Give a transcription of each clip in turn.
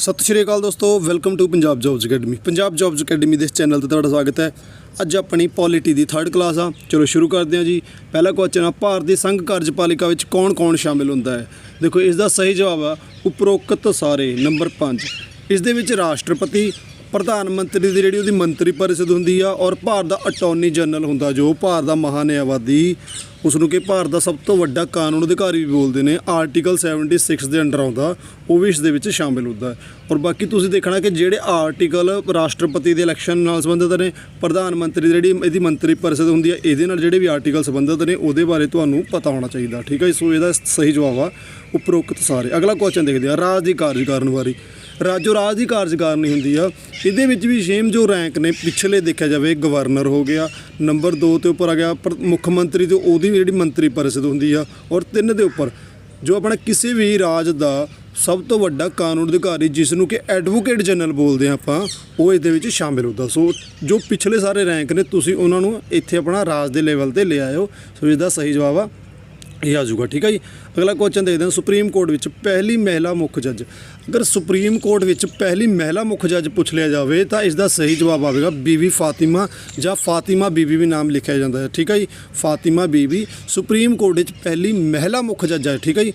सत श्री अकाल दोस्तों, welcome to Punjab jobs academy. Punjab jobs academy के इस चैनल पर तुहाडा स्वागत है। अज अपनी पॉलिटी की 3rd क्लास आ। चलो शुरू करते हैं जी। पहला क्वेश्चन आ, भारत की संघ कार्यपालिका में कौन कौन शामिल होंदा है। देखो इसका सही जवाब आ उपरोक्त सारे। नंबर 5 इस राष्ट्रपति, प्रधानमंत्री की जी मंत्री परिषद होंदी आ और भारत का अटॉर्नी जनरल होंदा जो भारत का महान्यायवादी, उसनूं कि भारत का सब तो वड्डा कानून अधिकारी भी बोलते हैं। आर्टिकल 76 के अंडर आता वो भी इस शामिल होता है। और बाकी तुसीं देखना कि जेडे आर्टिकल राष्ट्रपति के इलैक्शन नाल संबंधित ने, प्रधानमंत्री की जी मंत्री परिषद होंदी है, ये जेडे भी आर्टिकल संबंधित ने वो बारे तुहानूं पता होना चाहिए। ठीक है, सो इसका सही जवाब आ उपरोक्त सारे। अगला क्वेश्चन देखते हैं, राज की कार्यकारणवारी। जो राज की कार्यकारिणी होंदी आ इहदे विच भी सेम जो रैंक ने पिछले देखा जाए गवर्नर हो गया, नंबर 2 के उपर आ गया मुख्यमंत्री तो वो जी मंत्री परिषद होंदी आ, और 3 के उपर जो अपना किसी भी राज का सब तो वड्डा कानून अधिकारी जिसनों कि एडवोकेट जनरल बोलते हैं आपां, वो इहदे शामिल होता। सो जो पिछले सारे रैंक ने तुसीं उन्हां नूं इत्थे अपना राज के लेवल पर ले आयो। सो इसका सही जवाब आ ये आ जाऊगा। ठीक है जी। अगला क्वेश्चन देखते हैं, सुप्रीम कोर्ट में पहली महिला मुख्य जज। अगर सुप्रीम कोर्ट में पहली महिला मुख्य जज पूछ लिया जाए तो इसका सही जवाब आएगा बीबी फातिमा, या फातिमा बीबी भी नाम लिखा जाता है। ठीक है जी, फातिमा बीबी सुप्रीम कोर्ट में पहली महिला मुख्य जज है। ठीक है जी,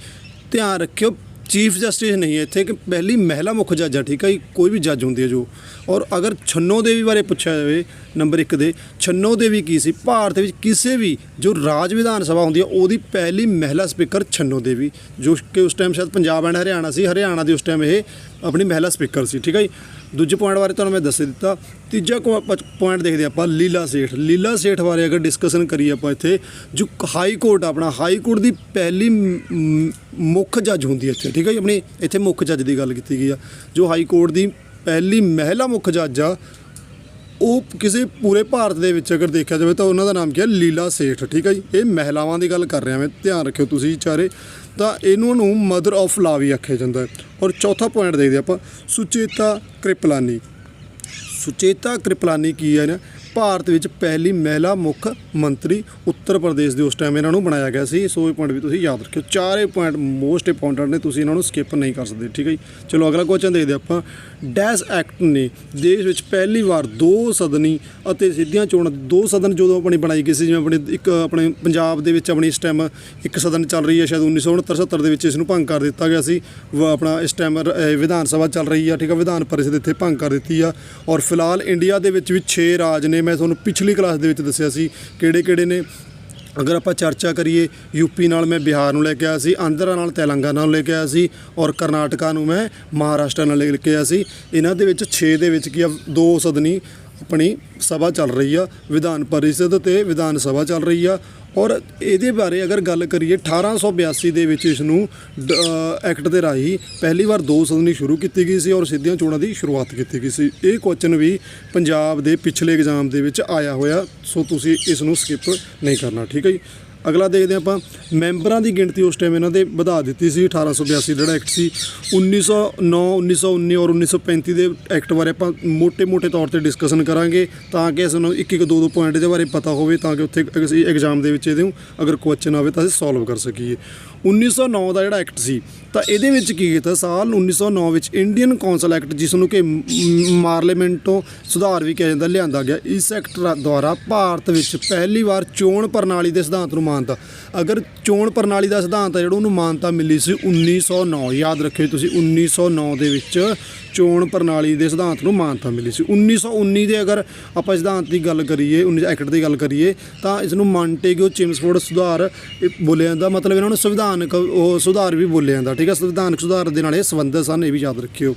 ध्यान रखियो चीफ जस्टिस नहीं है इत्थे, कि पहली महिला मुख्य जज है। ठीक है जी, कोई भी जज होंदी है जो। और अगर छन्नो देवी बारे पूछा जाए नंबर 1 दे, छन्नो देवी की सी भारत में किसी भी जो राज विधान सभा होंदी है वो पहली महिला स्पीकर छन्नो देवी, जो कि उस टाइम शायद पंजाब एंड हरियाणा सी, हरियाणा की उस टाइम ये अपनी महिला स्पीकर सी। ठीक है जी। दूजे पॉइंट बारे तुहानूं मैं दस दिता। तीजा पॉइंट देखते हैं आप लीला सेठ। लीला सेठ बारे अगर डिस्कसन करिए आप इत्थे, जो हाई कोर्ट अपना हाई कोर्ट की पहली मुख्य जज होंदी है इत्थे। ठीक है जी, अपनी इत्थे मुख्य जज की गल की गई है। जो हाई कोर्ट की पहली महिला मुख्य जज आ वो किसी पूरे भारत के विच अगर देखा जाए तो उन्होंने नाम क्या है, लीला सेठ। ठीक है जी, ये महिलावां की गल कर रहा मैं, ध्यान रखियो तुसीं चारे। तो इन्हों मदर ऑफ लॉ भी आख्या जाता है। और चौथा पॉइंट देखते आप, सुचेता कृपलानी। सुचेता कृपलानी की है ना, भारत में पहली महिला मुख्य मंत्री उत्तर प्रदेश के उस टाइम इन्हों बनाया गया सी। सो पॉइंट भी तुसीं याद रखियो। चारे पॉइंट मोस्ट इंपोर्टेंट ने, तुसीं इन्हों स्किप नहीं कर सकते। ठीक है जी। चलो अगला क्वेश्चन देखते आप, डैश एक्ट ने देश में पहली बार 2 सदनी और सीधियां चोणां 2 सदन जो अपनी बनाई गई सी, जिवें अपने एक अपने पंजाब दे विच अपनी इस टाइम एक सदन चल रही है, शायद 1969-70 के इसनूं भंग कर दिता गया सी। अपना इस टाइम विधान सभा चल रही है। ठीक है, विधान परिषद इत्थे भंग कर दी है। और फिलहाल इंडिया के भी 6 राज ने, मैं तुहानूं पिछली क्लास दे विच दस्सिया सी किहड़े-किहड़े ने। अगर आप चर्चा करिए यूपी नाल मैं बिहार नूं लैके आया सी, आंध्रा नाल तेलंगाना नूं लैके आया सी, और करनाटका नूं मैं महाराष्ट्र नाल लैके आया सी। इन्हां दे विच 6 दे विच की 2 सदनी अपनी सभा चल रही है, विधान परिषद ते विधान सभा चल रही है। और ये बारे अगर गल करिए 1882 के इसनूं एक्ट के राही पहली बार 2 सदनी शुरू की गई सी और सीधियां चोणां की शुरुआत की गई सी। ये क्वेश्चन भी पंजाब के पिछले एग्जाम के आया होया। सो तुसीं इसनूं स्किप नहीं करना। ठीक है जी। अगला देखते हैं आप, मैंबरां की गिणती उस टाइम इन्होंने बढ़ा दी सी। 1882 जो एक्ट सी, 1909, 1919 और 1935 के एक्ट बारे आप मोटे तौर पर डिस्कसन करांगे, ताकि इसनूं 1-2 पॉइंट के बारे पता हो, ताकि उत्थे एग्जाम के अगर क्वेश्चन आए तो असीं सॉल्व कर सकीए। 1909 का जोड़ा एक्ट सी, तो ये की किया साल 1909 में इंडियन कौंसल एक्ट, जिसनों कि पार्लीमेंटों सुधार भी कहा जाता, लिया गया। इस एक्ट द्वारा भारत में पहली बार चोण प्रणाली के सिद्धांत को मानता, अगर चोण प्रणाली का सिद्धांत है जो मानता मिली सी 1909, याद रखियो तुसीं 1909 के चोण प्रणाली के सिद्धांत को मानता मिली सी। 1919 के अगर आप सिद्धांत की गल करिए, एक्ट की गल करिए, तो इसनूं मॉन्टेग्यू चिम्सफोर्ड सुधार बोलिया जाता, मतलब इन्होंने संविधानक सुधार भी बोलिया जाता। ठीक है, संविधानक सुधार के नाल संबंधित सन, ये भी याद रखियो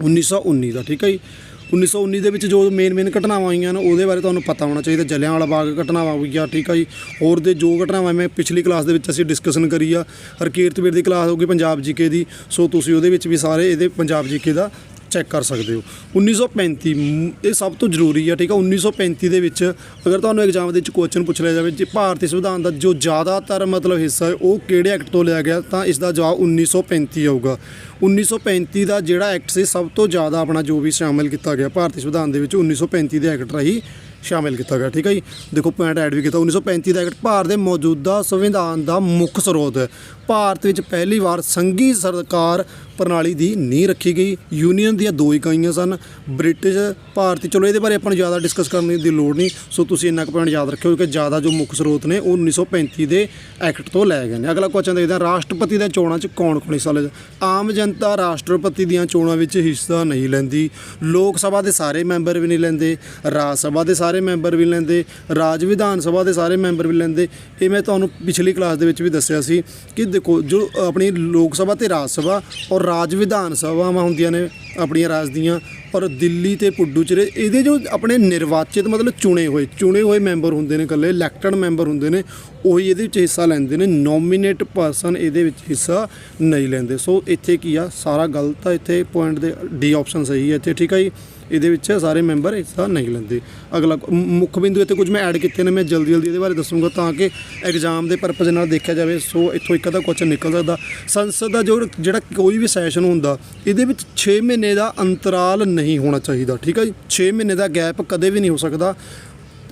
1919 का। ठीक है जी। 1919 के जो मेन घटनावां आईयां ने उहदे बारे तुहानूं पता होना चाहिए। जलियांवाला बाग घटनावां हुई आ। ठीक है जी। होर दे जो घटनावां मैं पिछली क्लास दे विच असीं डिस्कसन करी आ, हरकीरत वीर की क्लास होगी पंजाब जीके की। सो तुसीं उहदे विच भी सारे ये पंजाब जीके का चैक कर सकते हो। 1935 ये सब तो जरूरी है। ठीक है, 1935 के अगर तुहानूं एग्जाम के क्वेश्चन पूछ लिया जाए कि भारतीय संविधान का जो ज़्यादातर मतलब हिस्सा है वो किहड़े एक्ट तो लिया गया, तो इसका जवाब 1935 आऊगा। 1935 का जोड़ा एक्ट से सब तो ज़्यादा अपना जो भी शामिल किया गया भारतीय संविधान के 1935 के एक्ट राही शामिल किया गया। ठीक है जी। देखो पॉइंट ऐड भी किया, 1935 का एक्ट भारत के मौजूदा संविधान का मुख्य स्रोत है। भारत में पहली बार संघी सरकार ਪ੍ਰਣਾਲੀ ਦੀ ਨੀਂਹ ਰੱਖੀ ਗਈ। ਯੂਨੀਅਨ ਦੀਆਂ 2 ਇਕਾਈਆਂ ਸਨ, ਬ੍ਰਿਟਿਸ਼ ਭਾਰਤੀ। ਚਲੋ ਇਹਦੇ ਬਾਰੇ ਆਪਾਂ ਨੂੰ ਜ਼ਿਆਦਾ ਡਿਸਕਸ ਕਰਨ ਦੀ ਲੋੜ ਨਹੀਂ, ਸੋ ਤੁਸੀਂ ਇੰਨਾ ਕੁ ਪੁਆਇੰਟ ਯਾਦ ਰੱਖਿਓ ਕਿ ਜ਼ਿਆਦਾ ਜੋ ਮੁੱਖ ਸਰੋਤ ਨੇ ਉਹ 1935 ਦੇ ਐਕਟ ਤੋਂ ਲੈ ਗਏ ਨੇ। ਅਗਲਾ ਕੁਐਸਚਨ ਦੇਖਦੇ ਹਾਂ, ਰਾਸ਼ਟਰਪਤੀ ਦੀਆਂ ਚੋਣਾਂ 'ਚ ਕੌਣ-ਕੌਣ ਹਿੱਸਾ ਲੈਂਦਾ? ਆਮ ਜਨਤਾ ਰਾਸ਼ਟਰਪਤੀ ਦੀਆਂ ਚੋਣਾਂ ਵਿੱਚ ਹਿੱਸਾ ਨਹੀਂ ਲੈਂਦੀ। ਲੋਕ ਸਭਾ ਦੇ ਸਾਰੇ ਮੈਂਬਰ ਵੀ ਨਹੀਂ ਲੈਂਦੇ, ਰਾਜ ਸਭਾ ਦੇ ਸਾਰੇ ਮੈਂਬਰ ਵੀ ਲੈਂਦੇ, ਰਾਜ ਵਿਧਾਨ ਸਭਾ ਦੇ ਸਾਰੇ ਮੈਂਬਰ ਵੀ ਲੈਂਦੇ। ਇਹ ਮੈਂ ਤੁਹਾਨੂੰ ਪਿਛਲੀ ਕਲਾਸ ਦੇ ਵਿੱਚ ਵੀ ਦੱਸਿਆ ਸੀ ਕਿ ਦੇਖੋ ਜੋ ਆਪਣੀ ਲੋਕ ਸਭਾ ਤੇ ਰਾਜ ਸਭਾ ਔਰ ਰਾਜ ਵਿਧਾਨ ਸਭਾਵਾਂ ਹੁੰਦੀਆਂ ਨੇ ਆਪਣੀਆਂ ਰਾਜ ਦੀਆਂ, ਔਰ ਦਿੱਲੀ ਤੇ ਪੁਡੂਚੇਰੀ ਇਹਦੇ ਜੋ ਆਪਣੇ ਨਿਰਵਾਚਿਤ ਮਤਲਬ ਚੁਣੇ ਹੋਏ ਮੈਂਬਰ ਹੁੰਦੇ ਨੇ, ਇਕੱਲੇ ਇਲੈਕਟਡ ਮੈਂਬਰ ਹੁੰਦੇ ਨੇ, ਉਹੀ ਇਹਦੇ ਵਿੱਚ ਹਿੱਸਾ ਲੈਂਦੇ ਨੇ। ਨੋਮੀਨੇਟ ਪਰਸਨ ਇਹਦੇ ਵਿੱਚ ਹਿੱਸਾ ਨਹੀਂ ਲੈਂਦੇ। ਸੋ ਇੱਥੇ ਕੀ ਆ, ਸਾਰਾ ਗਲਤ ਆ, ਇੱਥੇ ਪੁਆਇੰਟ ਦੇ ਡੀ ਆਪਸ਼ਨ ਸਹੀ ਹੈ ਇੱਥੇ, ਠੀਕ ਆ ਜੀ। ਇਹਦੇ ਵਿੱਚ ਸਾਰੇ ਮੈਂਬਰ ਹਿੱਸਾ ਨਹੀਂ ਲੈਂਦੇ। ਅਗਲਾ ਮੁੱਖ ਬਿੰਦੂ ਇੱਥੇ ਕੁਝ ਮੈਂ ਐਡ ਕੀਤੇ ਨੇ, ਮੈਂ ਜਲਦੀ ਇਹਦੇ ਬਾਰੇ ਦੱਸੂੰਗਾ ਤਾਂ ਕਿ ਐਗਜ਼ਾਮ ਦੇ ਪਰਪਸ ਨਾਲ ਦੇਖਿਆ ਜਾਵੇ। ਸੋ ਇੱਥੋਂ ਇੱਕ ਅੱਧਾ ਕੁਐਸਚਨ ਨਿਕਲ ਸਕਦਾ। ਸੰਸਦ ਦਾ ਜਿਹੜਾ ਕੋਈ ਵੀ ਸੈਸ਼ਨ ਹੁੰਦਾ ਇਹਦੇ ਵਿੱਚ 6 ਮਹੀਨੇ ਦਾ ਅੰਤਰਾਲ ਨਹੀਂ ਹੋਣਾ ਚਾਹੀਦਾ, ਠੀਕ ਹੈ ਜੀ। 6 ਮਹੀਨੇ ਦਾ ਗੈਪ ਕਦੇ ਵੀ ਨਹੀਂ ਹੋ ਸਕਦਾ।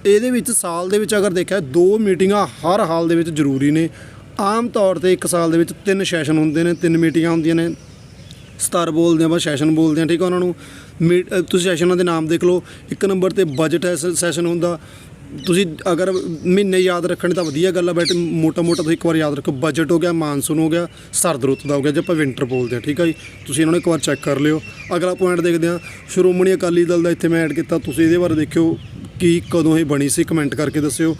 ਇਹਦੇ ਵਿੱਚ ਸਾਲ ਦੇ ਵਿੱਚ ਅਗਰ ਦੇਖਿਆ 2 ਮੀਟਿੰਗਾਂ ਹਰ ਹਾਲ ਦੇ ਵਿੱਚ ਜ਼ਰੂਰੀ ਨੇ। ਆਮ ਤੌਰ 'ਤੇ ਇੱਕ ਸਾਲ ਦੇ ਵਿੱਚ 3 ਸੈਸ਼ਨ ਹੁੰਦੇ ਨੇ, 3 ਮੀਟਿੰਗਾਂ ਹੁੰਦੀਆਂ ਨੇ। ਸਤਰ ਬੋਲਦੇ ਆ, ਸੈਸ਼ਨ ਬੋਲਦੇ ਆ, ਠੀਕ ਆ। ਉਹਨਾਂ ਨੂੰ ਤੁਸੀਂ ਸੈਸ਼ਨਾਂ ਦੇ ਨਾਮ ਦੇਖ ਲਓ। 1 ਨੰਬਰ 'ਤੇ ਬਜਟ ਸੈਸ਼ਨ ਹੁੰਦਾ। ਤੁਸੀਂ ਅਗਰ ਮਹੀਨੇ ਯਾਦ ਰੱਖਣ ਤਾਂ ਵਧੀਆ ਗੱਲ ਆ, ਬਟ ਮੋਟਾ ਤੁਸੀਂ ਇੱਕ ਵਾਰ ਯਾਦ ਰੱਖੋ। ਬਜਟ ਹੋ ਗਿਆ, ਮਾਨਸੂਨ ਹੋ ਗਿਆ, ਸਰਦ ਰੁੱਤ ਦਾ ਹੋ ਗਿਆ, ਜੇ ਆਪਾਂ ਵਿੰਟਰ ਬੋਲਦੇ ਹਾਂ, ਠੀਕ ਆ ਜੀ। ਤੁਸੀਂ ਇਹਨਾਂ ਨੂੰ ਇੱਕ ਵਾਰ ਚੈੱਕ ਕਰ ਲਿਓ। ਅਗਲਾ ਪੁਆਇੰਟ ਦੇਖਦੇ ਹਾਂ, ਸ਼੍ਰੋਮਣੀ ਅਕਾਲੀ ਦਲ ਦਾ ਇੱਥੇ ਮੈਂ ਐਡ ਕੀਤਾ। ਤੁਸੀਂ ਇਹਦੇ ਬਾਰੇ ਦੇਖਿਓ ਕਿ ਕਦੋਂ ਇਹ ਬਣੀ ਸੀ, ਕਮੈਂਟ ਕਰਕੇ ਦੱਸਿਓ।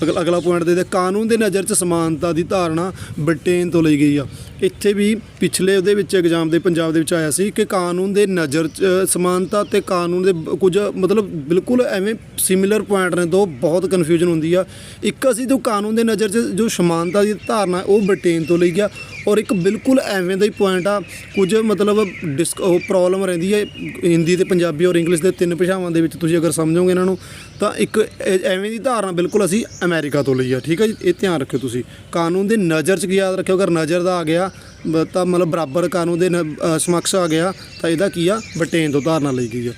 ਅਗਲਾ ਪੁਆਇੰਟ ਦੇਖਦੇ, ਕਾਨੂੰਨ ਦੇ ਨਜ਼ਰ 'ਚ ਸਮਾਨਤਾ ਦੀ ਧਾਰਨਾ ਬ੍ਰਿਟੇਨ ਤੋਂ ਲਈ ਗਈ ਆ। ਇੱਥੇ ਵੀ ਪਿਛਲੇ ਉਹਦੇ ਵਿੱਚ ਐਗਜ਼ਾਮ ਦੇ ਪੰਜਾਬ ਦੇ ਵਿੱਚ ਆਇਆ ਸੀ ਕਿ ਕਾਨੂੰਨ ਦੇ ਨਜ਼ਰ 'ਚ ਸਮਾਨਤਾ ਅਤੇ ਕਾਨੂੰਨ ਦੇ ਕੁਝ ਮਤਲਬ ਬਿਲਕੁਲ ਐਵੇਂ ਸਿਮਿਲਰ ਪੁਆਇੰਟ ਨੇ, ਦੋ ਬਹੁਤ ਕਨਫਿਊਜ਼ਨ ਹੁੰਦੀ ਆ। ਇੱਕ ਅਸੀਂ ਜੋ ਕਾਨੂੰਨ ਦੇ ਨਜ਼ਰ 'ਚ ਜੋ ਸਮਾਨਤਾ ਦੀ ਧਾਰਨਾ ਉਹ ਬ੍ਰਿਟੇਨ ਤੋਂ ਲਈ ਗਿਆ, ਔਰ ਇੱਕ ਬਿਲਕੁਲ ਐਵੇਂ ਦਾ ਹੀ ਪੁਆਇੰਟ ਆ। ਕੁਝ ਮਤਲਬ ਉਹ ਪ੍ਰੋਬਲਮ ਰਹਿੰਦੀ ਹੈ ਹਿੰਦੀ ਅਤੇ ਪੰਜਾਬੀ ਔਰ ਇੰਗਲਿਸ਼ ਦੇ 3 ਭਾਸ਼ਾਵਾਂ ਦੇ ਵਿੱਚ, ਤੁਸੀਂ ਅਗਰ ਸਮਝੋਗੇ ਇਹਨਾਂ ਨੂੰ ਤਾਂ ਇੱਕ ਐਵੇਂ ਦੀ ਧਾਰਨਾ ਬਿਲਕੁਲ ਅਸੀਂ ਅਮਰੀਕਾ ਤੋਂ ਲਈ ਆ, ਠੀਕ ਹੈ ਜੀ। ਇਹ ਧਿਆਨ ਰੱਖਿਓ ਤੁਸੀਂ। ਕਾਨੂੰਨ ਦੇ ਨਜ਼ਰ 'ਚ ਯਾਦ ਰੱਖਿਓ, ਅਗਰ ਨਜ਼ਰ ਦਾ ਆ ਗਿਆ ਤਾਂ ਮਤਲਬ ਬਰਾਬਰ ਕਾਨੂੰਨ ਦੇ ਸਮਕਸ਼ ਆ ਗਿਆ ਤਾਂ ਇਹਦਾ ਕੀ ਆ, ਬ੍ਰਿਟੇਨ ਤੋਂ ਧਾਰਨਾ ਲਈ ਗਈ ਆ।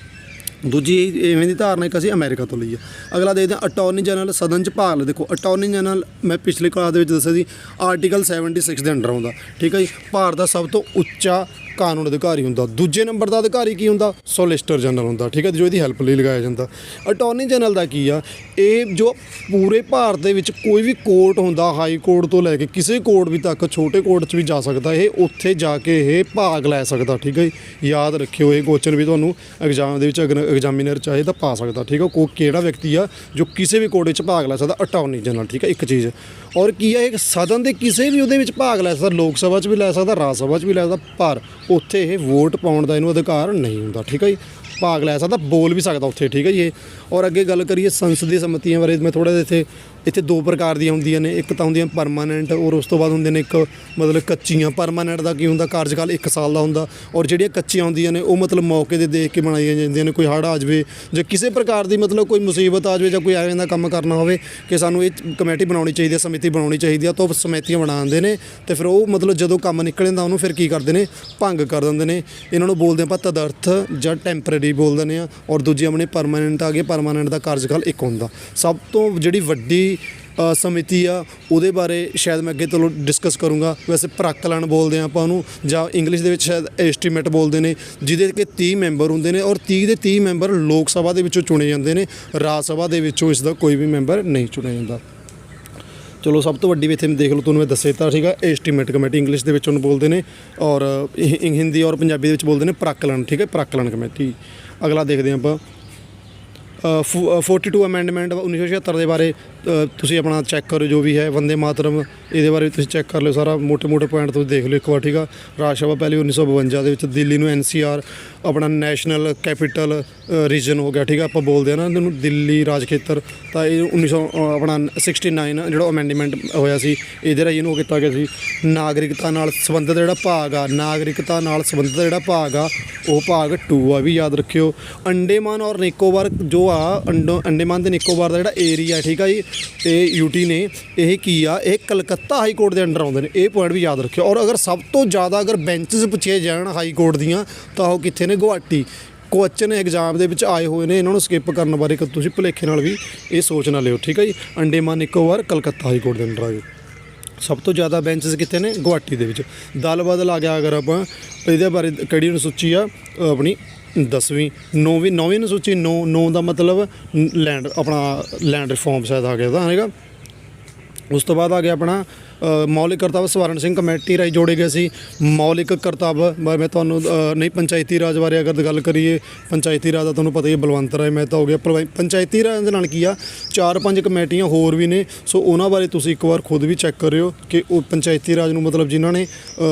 ਦੂਜੀ ਇਵੇਂ ਦੀ ਧਾਰਨਾ ਇੱਕ ਅਸੀਂ ਅਮਰੀਕਾ ਤੋਂ ਲਈ ਆ। ਅਗਲਾ ਦੇਖਦੇ ਹਾਂ, ਅਟਾਰਨੀ ਜਨਰਲ ਸਦਨ 'ਚ ਭਾਗ ਲੈ। ਦੇਖੋ ਅਟਾਰਨੀ ਜਨਰਲ ਮੈਂ ਪਿਛਲੇ ਕਲਾਸ ਦੇ ਵਿੱਚ ਦੱਸਿਆ ਸੀ ਆਰਟੀਕਲ 76 ਦੇ ਅੰਡਰ ਆਉਂਦਾ, ਠੀਕ ਹੈ ਜੀ। ਭਾਰਤ ਦਾ ਸਭ ਤੋਂ ਉੱਚਾ ਕਾਨੂੰਨ ਅਧਿਕਾਰੀ ਹੁੰਦਾ। ਦੂਜੇ ਨੰਬਰ ਦਾ ਅਧਿਕਾਰੀ ਕੀ ਹੁੰਦਾ, ਸੋਲਿਸਟਰ ਜਨਰਲ ਹੁੰਦਾ, ਠੀਕ ਹੈ, ਜੋ ਇਹਦੀ ਹੈਲਪ ਲਈ ਲਗਾਇਆ ਜਾਂਦਾ। ਅਟਾਰਨੀ ਜਨਰਲ ਦਾ ਕੀ ਆ, ਇਹ ਜੋ ਪੂਰੇ ਭਾਰਤ ਦੇ ਵਿੱਚ ਕੋਈ ਵੀ ਕੋਰਟ ਹੁੰਦਾ, ਹਾਈ ਕੋਰਟ ਤੋਂ ਲੈ ਕੇ ਕਿਸੇ ਕੋਰਟ ਵੀ ਤੱਕ, ਛੋਟੇ ਕੋਰਟ 'ਚ ਵੀ ਜਾ ਸਕਦਾ ਇਹ, ਉੱਥੇ ਜਾ ਕੇ ਇਹ ਭਾਗ ਲੈ ਸਕਦਾ, ਠੀਕ ਹੈ ਜੀ। ਯਾਦ ਰੱਖਿਓ ਇਹ ਕੁਐਸਚਨ ਵੀ ਤੁਹਾਨੂੰ ਐਗਜ਼ਾਮ ਦੇ ਵਿੱਚ ਅਗਰ ਐਗਜ਼ਾਮੀਨਰ ਚਾਹੇ ਤਾਂ ਪਾ ਸਕਦਾ, ਠੀਕ ਹੈ। ਕਿਹੜਾ ਵਿਅਕਤੀ ਆ ਜੋ ਕਿਸੇ ਵੀ ਕੋਰਟ ਵਿੱਚ ਭਾਗ ਲੈ ਸਕਦਾ, ਅਟਾਰਨੀ ਜਨਰਲ, ਠੀਕ ਹੈ, ਇੱਕ ਚੀਜ਼। ਔਰ ਕੀ ਹੈ, ਇਹ ਸਦਨ ਦੇ ਕਿਸੇ ਵੀ ਉਹਦੇ ਵਿੱਚ ਭਾਗ ਲੈ ਸਕਦਾ, ਲੋਕ ਸਭਾ 'ਚ ਵੀ ਲੈ ਸਕਦਾ, ਰਾਜ ਸਭਾ 'ਚ ਵੀ ਲੈ ਸਕਦਾ, ਪਰ ਉੱਥੇ ਇਹ ਵੋਟ ਪਾਉਣ ਦਾ ਇਹਨੂੰ ਅਧਿਕਾਰ ਨਹੀਂ ਹੁੰਦਾ, ਠੀਕ ਹੈ ਜੀ। ਭਾਗ ਲੈ ਸਕਦਾ, ਬੋਲ ਵੀ ਸਕਦਾ ਉੱਥੇ, ਠੀਕ ਹੈ ਜੀ ਇਹ। ਔਰ ਅੱਗੇ ਗੱਲ ਕਰੀਏ ਸੰਸਦੀ ਸਮਿਤੀਆਂ ਬਾਰੇ, ਮੈਂ ਥੋੜ੍ਹਾ ਜਿਹਾ ਇੱਥੇ 2 ਪ੍ਰਕਾਰ ਦੀਆਂ ਹੁੰਦੀਆਂ ਨੇ। ਇੱਕ ਤਾਂ ਹੁੰਦੀਆਂ ਪਰਮਾਨੈਂਟ, ਔਰ ਉਸ ਤੋਂ ਬਾਅਦ ਹੁੰਦੇ ਨੇ ਇੱਕ ਮਤਲਬ ਕੱਚੀਆਂ। ਪਰਮਾਨੈਂਟ ਦਾ ਕੀ ਹੁੰਦਾ, ਕਾਰਜਕਾਲ 1 ਸਾਲ ਦਾ ਹੁੰਦਾ। ਔਰ ਜਿਹੜੀਆਂ ਕੱਚੀਆਂ ਹੁੰਦੀਆਂ ਨੇ ਉਹ ਮਤਲਬ ਮੌਕੇ 'ਤੇ ਦੇਖ ਕੇ ਬਣਾਈਆਂ ਜਾਂਦੀਆਂ ਨੇ। ਕੋਈ ਹੜ੍ਹ ਆ ਜਾਵੇ ਜਾਂ ਕਿਸੇ ਪ੍ਰਕਾਰ ਦੀ ਮਤਲਬ ਕੋਈ ਮੁਸੀਬਤ ਆ ਜਾਵੇ ਜਾਂ ਕੋਈ ਐਵੇਂ ਦਾ ਕੰਮ ਕਰਨਾ ਹੋਵੇ ਕਿ ਸਾਨੂੰ ਇਹ ਕਮੇਟੀ ਬਣਾਉਣੀ ਚਾਹੀਦੀ ਹੈ, ਸਮਿਤੀ ਬਣਾਉਣੀ ਚਾਹੀਦੀ ਆ, ਤਾਂ ਉਹ ਸਮਿਤੀਆਂ ਬਣਾਉਂਦੇ ਨੇ। ਅਤੇ ਫਿਰ ਉਹ ਮਤਲਬ ਜਦੋਂ ਕੰਮ ਨਿਕਲ ਜਾਂਦਾ ਉਹਨੂੰ ਫਿਰ ਕੀ ਕਰਦੇ ਨੇ, ਭੰਗ ਕਰ ਦਿੰਦੇ ਨੇ। ਇਹਨਾਂ ਨੂੰ ਬੋਲਦੇ ਆਪਾਂ ਤਦਰਥ ਜਾਂ ਟੈਂਪਰੇਰੀ ਬੋਲ ਦਿੰਦੇ ਹਾਂ। ਔਰ ਦੂਜੀ ਆਪਣੇ ਪਰਮਾਨੈਂਟ ਆ ਗਏ। ਪਰਮਾਨੈਂਟ ਦਾ ਕਾਰਜਕਾਲ 1 ਹੁੰਦਾ। ਸਭ ਤੋਂ ਜਿਹੜੀ ਵੱਡੀ ਸਮਿਤੀ ਆ ਉਹਦੇ ਬਾਰੇ ਸ਼ਾਇਦ ਮੈਂ ਅੱਗੇ ਤੋਂ ਡਿਸਕਸ ਕਰੂੰਗਾ। ਵੈਸੇ ਪ੍ਰਾਕਲਨ ਬੋਲਦੇ ਹਾਂ ਆਪਾਂ ਉਹਨੂੰ, ਜਾਂ ਇੰਗਲਿਸ਼ ਦੇ ਵਿੱਚ ਸ਼ਾਇਦ ਐਸਟੀਮੇਟ ਬੋਲਦੇ ਨੇ, ਜਿਹਦੇ ਕਿ 30 ਮੈਂਬਰ ਹੁੰਦੇ ਨੇ ਔਰ 30 ਦੇ 30 ਮੈਂਬਰ ਲੋਕ ਸਭਾ ਦੇ ਵਿੱਚੋਂ ਚੁਣੇ ਜਾਂਦੇ ਨੇ। ਰਾਜ ਸਭਾ ਦੇ ਵਿੱਚੋਂ ਇਸ ਦਾ ਕੋਈ ਵੀ ਮੈਂਬਰ ਨਹੀਂ ਚੁਣਿਆ ਜਾਂਦਾ। ਚਲੋ ਸਭ ਤੋਂ ਵੱਡੀ ਇੱਥੇ ਦੇਖ ਲਓ, ਤੁਹਾਨੂੰ ਮੈਂ ਦੱਸਿਆ ਤਾਂ ਠੀਕ ਆ, ਐਸਟੀਮੇਟ ਕਮੇਟੀ ਇੰਗਲਿਸ਼ ਦੇ ਵਿੱਚ ਉਹਨੂੰ ਬੋਲਦੇ ਨੇ, ਔਰ ਹਿੰਦੀ ਔਰ ਪੰਜਾਬੀ ਦੇ ਵਿੱਚ ਬੋਲਦੇ ਨੇ ਪ੍ਰਾਕਲਨ, ਠੀਕ ਹੈ, ਪ੍ਰਾਕਲਨ ਕਮੇਟੀ। ਅਗਲਾ ਦੇਖਦੇ ਹਾਂ ਆਪਾਂ 42 ਅਮੈਂਡਮੈਂਟ 1976 ਦੇ ਬਾਰੇ ਤੁਸੀਂ ਆਪਣਾ ਚੈੱਕ ਕਰੋ, ਜੋ ਵੀ ਹੈ। ਵੰਦੇ ਮਾਤਰਮ ਇਹਦੇ ਬਾਰੇ ਤੁਸੀਂ ਚੈੱਕ ਕਰ ਲਿਓ ਸਾਰਾ, ਮੋਟੇ ਪੁਆਇੰਟ ਤੁਸੀਂ ਦੇਖ ਲਿਓ ਇੱਕ ਵਾਰ, ਠੀਕ ਆ। ਰਾਜ ਸਭਾ ਪਹਿਲੇ 1952 ਦੇ ਵਿੱਚ ਦਿੱਲੀ ਨੂੰ NCR ਆਪਣਾ ਨੈਸ਼ਨਲ ਕੈਪੀਟਲ ਰੀਜਨ ਹੋ ਗਿਆ, ਠੀਕ ਆ। ਆਪਾਂ ਬੋਲਦੇ ਆ ਨਾ ਇਹਨੂੰ ਦਿੱਲੀ ਰਾਜ ਖੇਤਰ, ਤਾਂ ਇਹ 1969 ਜਿਹੜਾ ਅਮੈਂਡਮੈਂਟ ਹੋਇਆ ਸੀ, ਇਹਦੇ ਰਾਹੀਂ ਇਹਨੂੰ ਕੀਤਾ ਗਿਆ ਸੀ। ਨਾਗਰਿਕਤਾ ਨਾਲ ਸੰਬੰਧਿਤ ਜਿਹੜਾ ਭਾਗ ਆ, ਨਾਗਰਿਕਤਾ ਨਾਲ ਸੰਬੰਧਿਤ ਜਿਹੜਾ ਭਾਗ ਆ ਉਹ ਭਾਗ 2 ਆ, ਵੀ ਯਾਦ ਰੱਖਿਓ। ਅੰਡੇਮਾਨ ਔਰ ਨਿਕੋਬਾਰ ਜੋ ਆ, ਅੰਡੇਮਾਨ ਤੇ ਨਿਕੋਬਾਰ ਦਾ ਜਿਹੜਾ ਏਰੀਆ, ਠੀਕ ਆ ਜੀ, ਇਹ UT ਨੇ, ਇਹ ਕੀ ਆ, ਇਹ ਕਲਕੱਤਾ ਹਾਈ ਕੋਰਟ ਦੇ ਅੰਡਰ ਆਉਂਦੇ ਨੇ। ਇਹ ਪੁਆਇੰਟ ਵੀ ਯਾਦ ਰੱਖਿਓ। ਔਰ ਅਗਰ ਸਭ ਤੋਂ ਜ਼ਿਆਦਾ ਅਗਰ ਬੈਂਚਸ ਪੁੱਛੇ ਜਾਣ ਹਾਈ ਕੋਰਟ ਦੀਆਂ ਤਾਂ ਉਹ ਕਿੱਥੇ ਨੇ, ਗੁਹਾਟੀ। ਕੁਐਸਚਨ ਐਗਜ਼ਾਮ ਦੇ ਵਿੱਚ ਆਏ ਹੋਏ ਨੇ, ਇਹਨਾਂ ਨੂੰ ਸਕਿਪ ਕਰਨ ਬਾਰੇ ਤੁਸੀਂ ਭੁਲੇਖੇ ਨਾਲ ਵੀ ਇਹ ਸੋਚ ਨਾ ਲਿਓ, ਠੀਕ ਹੈ ਜੀ। ਅੰਡੇਮਾਨ ਨਿਕੋਬਾਰ ਕਲਕੱਤਾ ਹਾਈ ਕੋਰਟ ਦੇ ਅੰਡਰ ਆ ਗਏ। ਸਭ ਤੋਂ ਜ਼ਿਆਦਾ ਬੈਂਚਸ ਕਿੱਥੇ ਨੇ? ਗੁਹਾਟੀ ਦੇ ਵਿੱਚ। ਦਲ ਬਦਲ ਆ ਗਿਆ ਅਗਰ ਆਪਾਂ ਇਹਦੇ ਬਾਰੇ ਕਿਹੜੀ ਅਨੁਸੂਚੀ ਆ ਆਪਣੀ 10ਵੀਂ 9ਵੀਂ ਅਨੁਸੂਚੀ 9 ਦਾ ਮਤਲਬ ਲੈਂਡ ਆਪਣਾ ਲੈਂਡ ਰਿਫਾਰਮ ਸ਼ਾਇਦ ਆ ਗਿਆ ਤਾਂ ਹੈਗਾ। ਉਸ ਤੋਂ ਬਾਅਦ ਆ ਗਿਆ ਆਪਣਾ ਮੌਲਿਕ ਕਰਤੱਵ ਸਵਰਨ ਸਿੰਘ ਕਮੇਟੀ ਰਾਹੀਂ ਜੋੜੇ ਗਏ ਸੀ। ਮੌਲਿਕ ਕਰਤੱਵ ਬਾਰੇ ਮੈਂ ਤੁਹਾਨੂੰ ਨਹੀਂ ਪੰਚਾਇਤੀ ਰਾਜ ਬਾਰੇ ਅਗਰ ਗੱਲ ਕਰੀਏ, ਪੰਚਾਇਤੀ ਰਾਜ ਦਾ ਤੁਹਾਨੂੰ ਪਤਾ ਹੀ ਬਲਵੰਤ ਰਾਏ ਮਹਿਤਾ ਹੋ ਗਿਆ। ਪੰਚਾਇਤੀ ਰਾਜ ਦੇ ਨਾਲ ਕੀ ਆ 4-5 ਕਮੇਟੀਆਂ ਹੋਰ ਵੀ ਨੇ, ਸੋ ਉਹਨਾਂ ਬਾਰੇ ਤੁਸੀਂ ਇੱਕ ਵਾਰ ਖੁਦ ਵੀ ਚੈੱਕ ਕਰਿਓ ਕਿ ਉਹ ਪੰਚਾਇਤੀ ਰਾਜ ਨੂੰ ਮਤਲਬ ਜਿਨ੍ਹਾਂ ਨੇ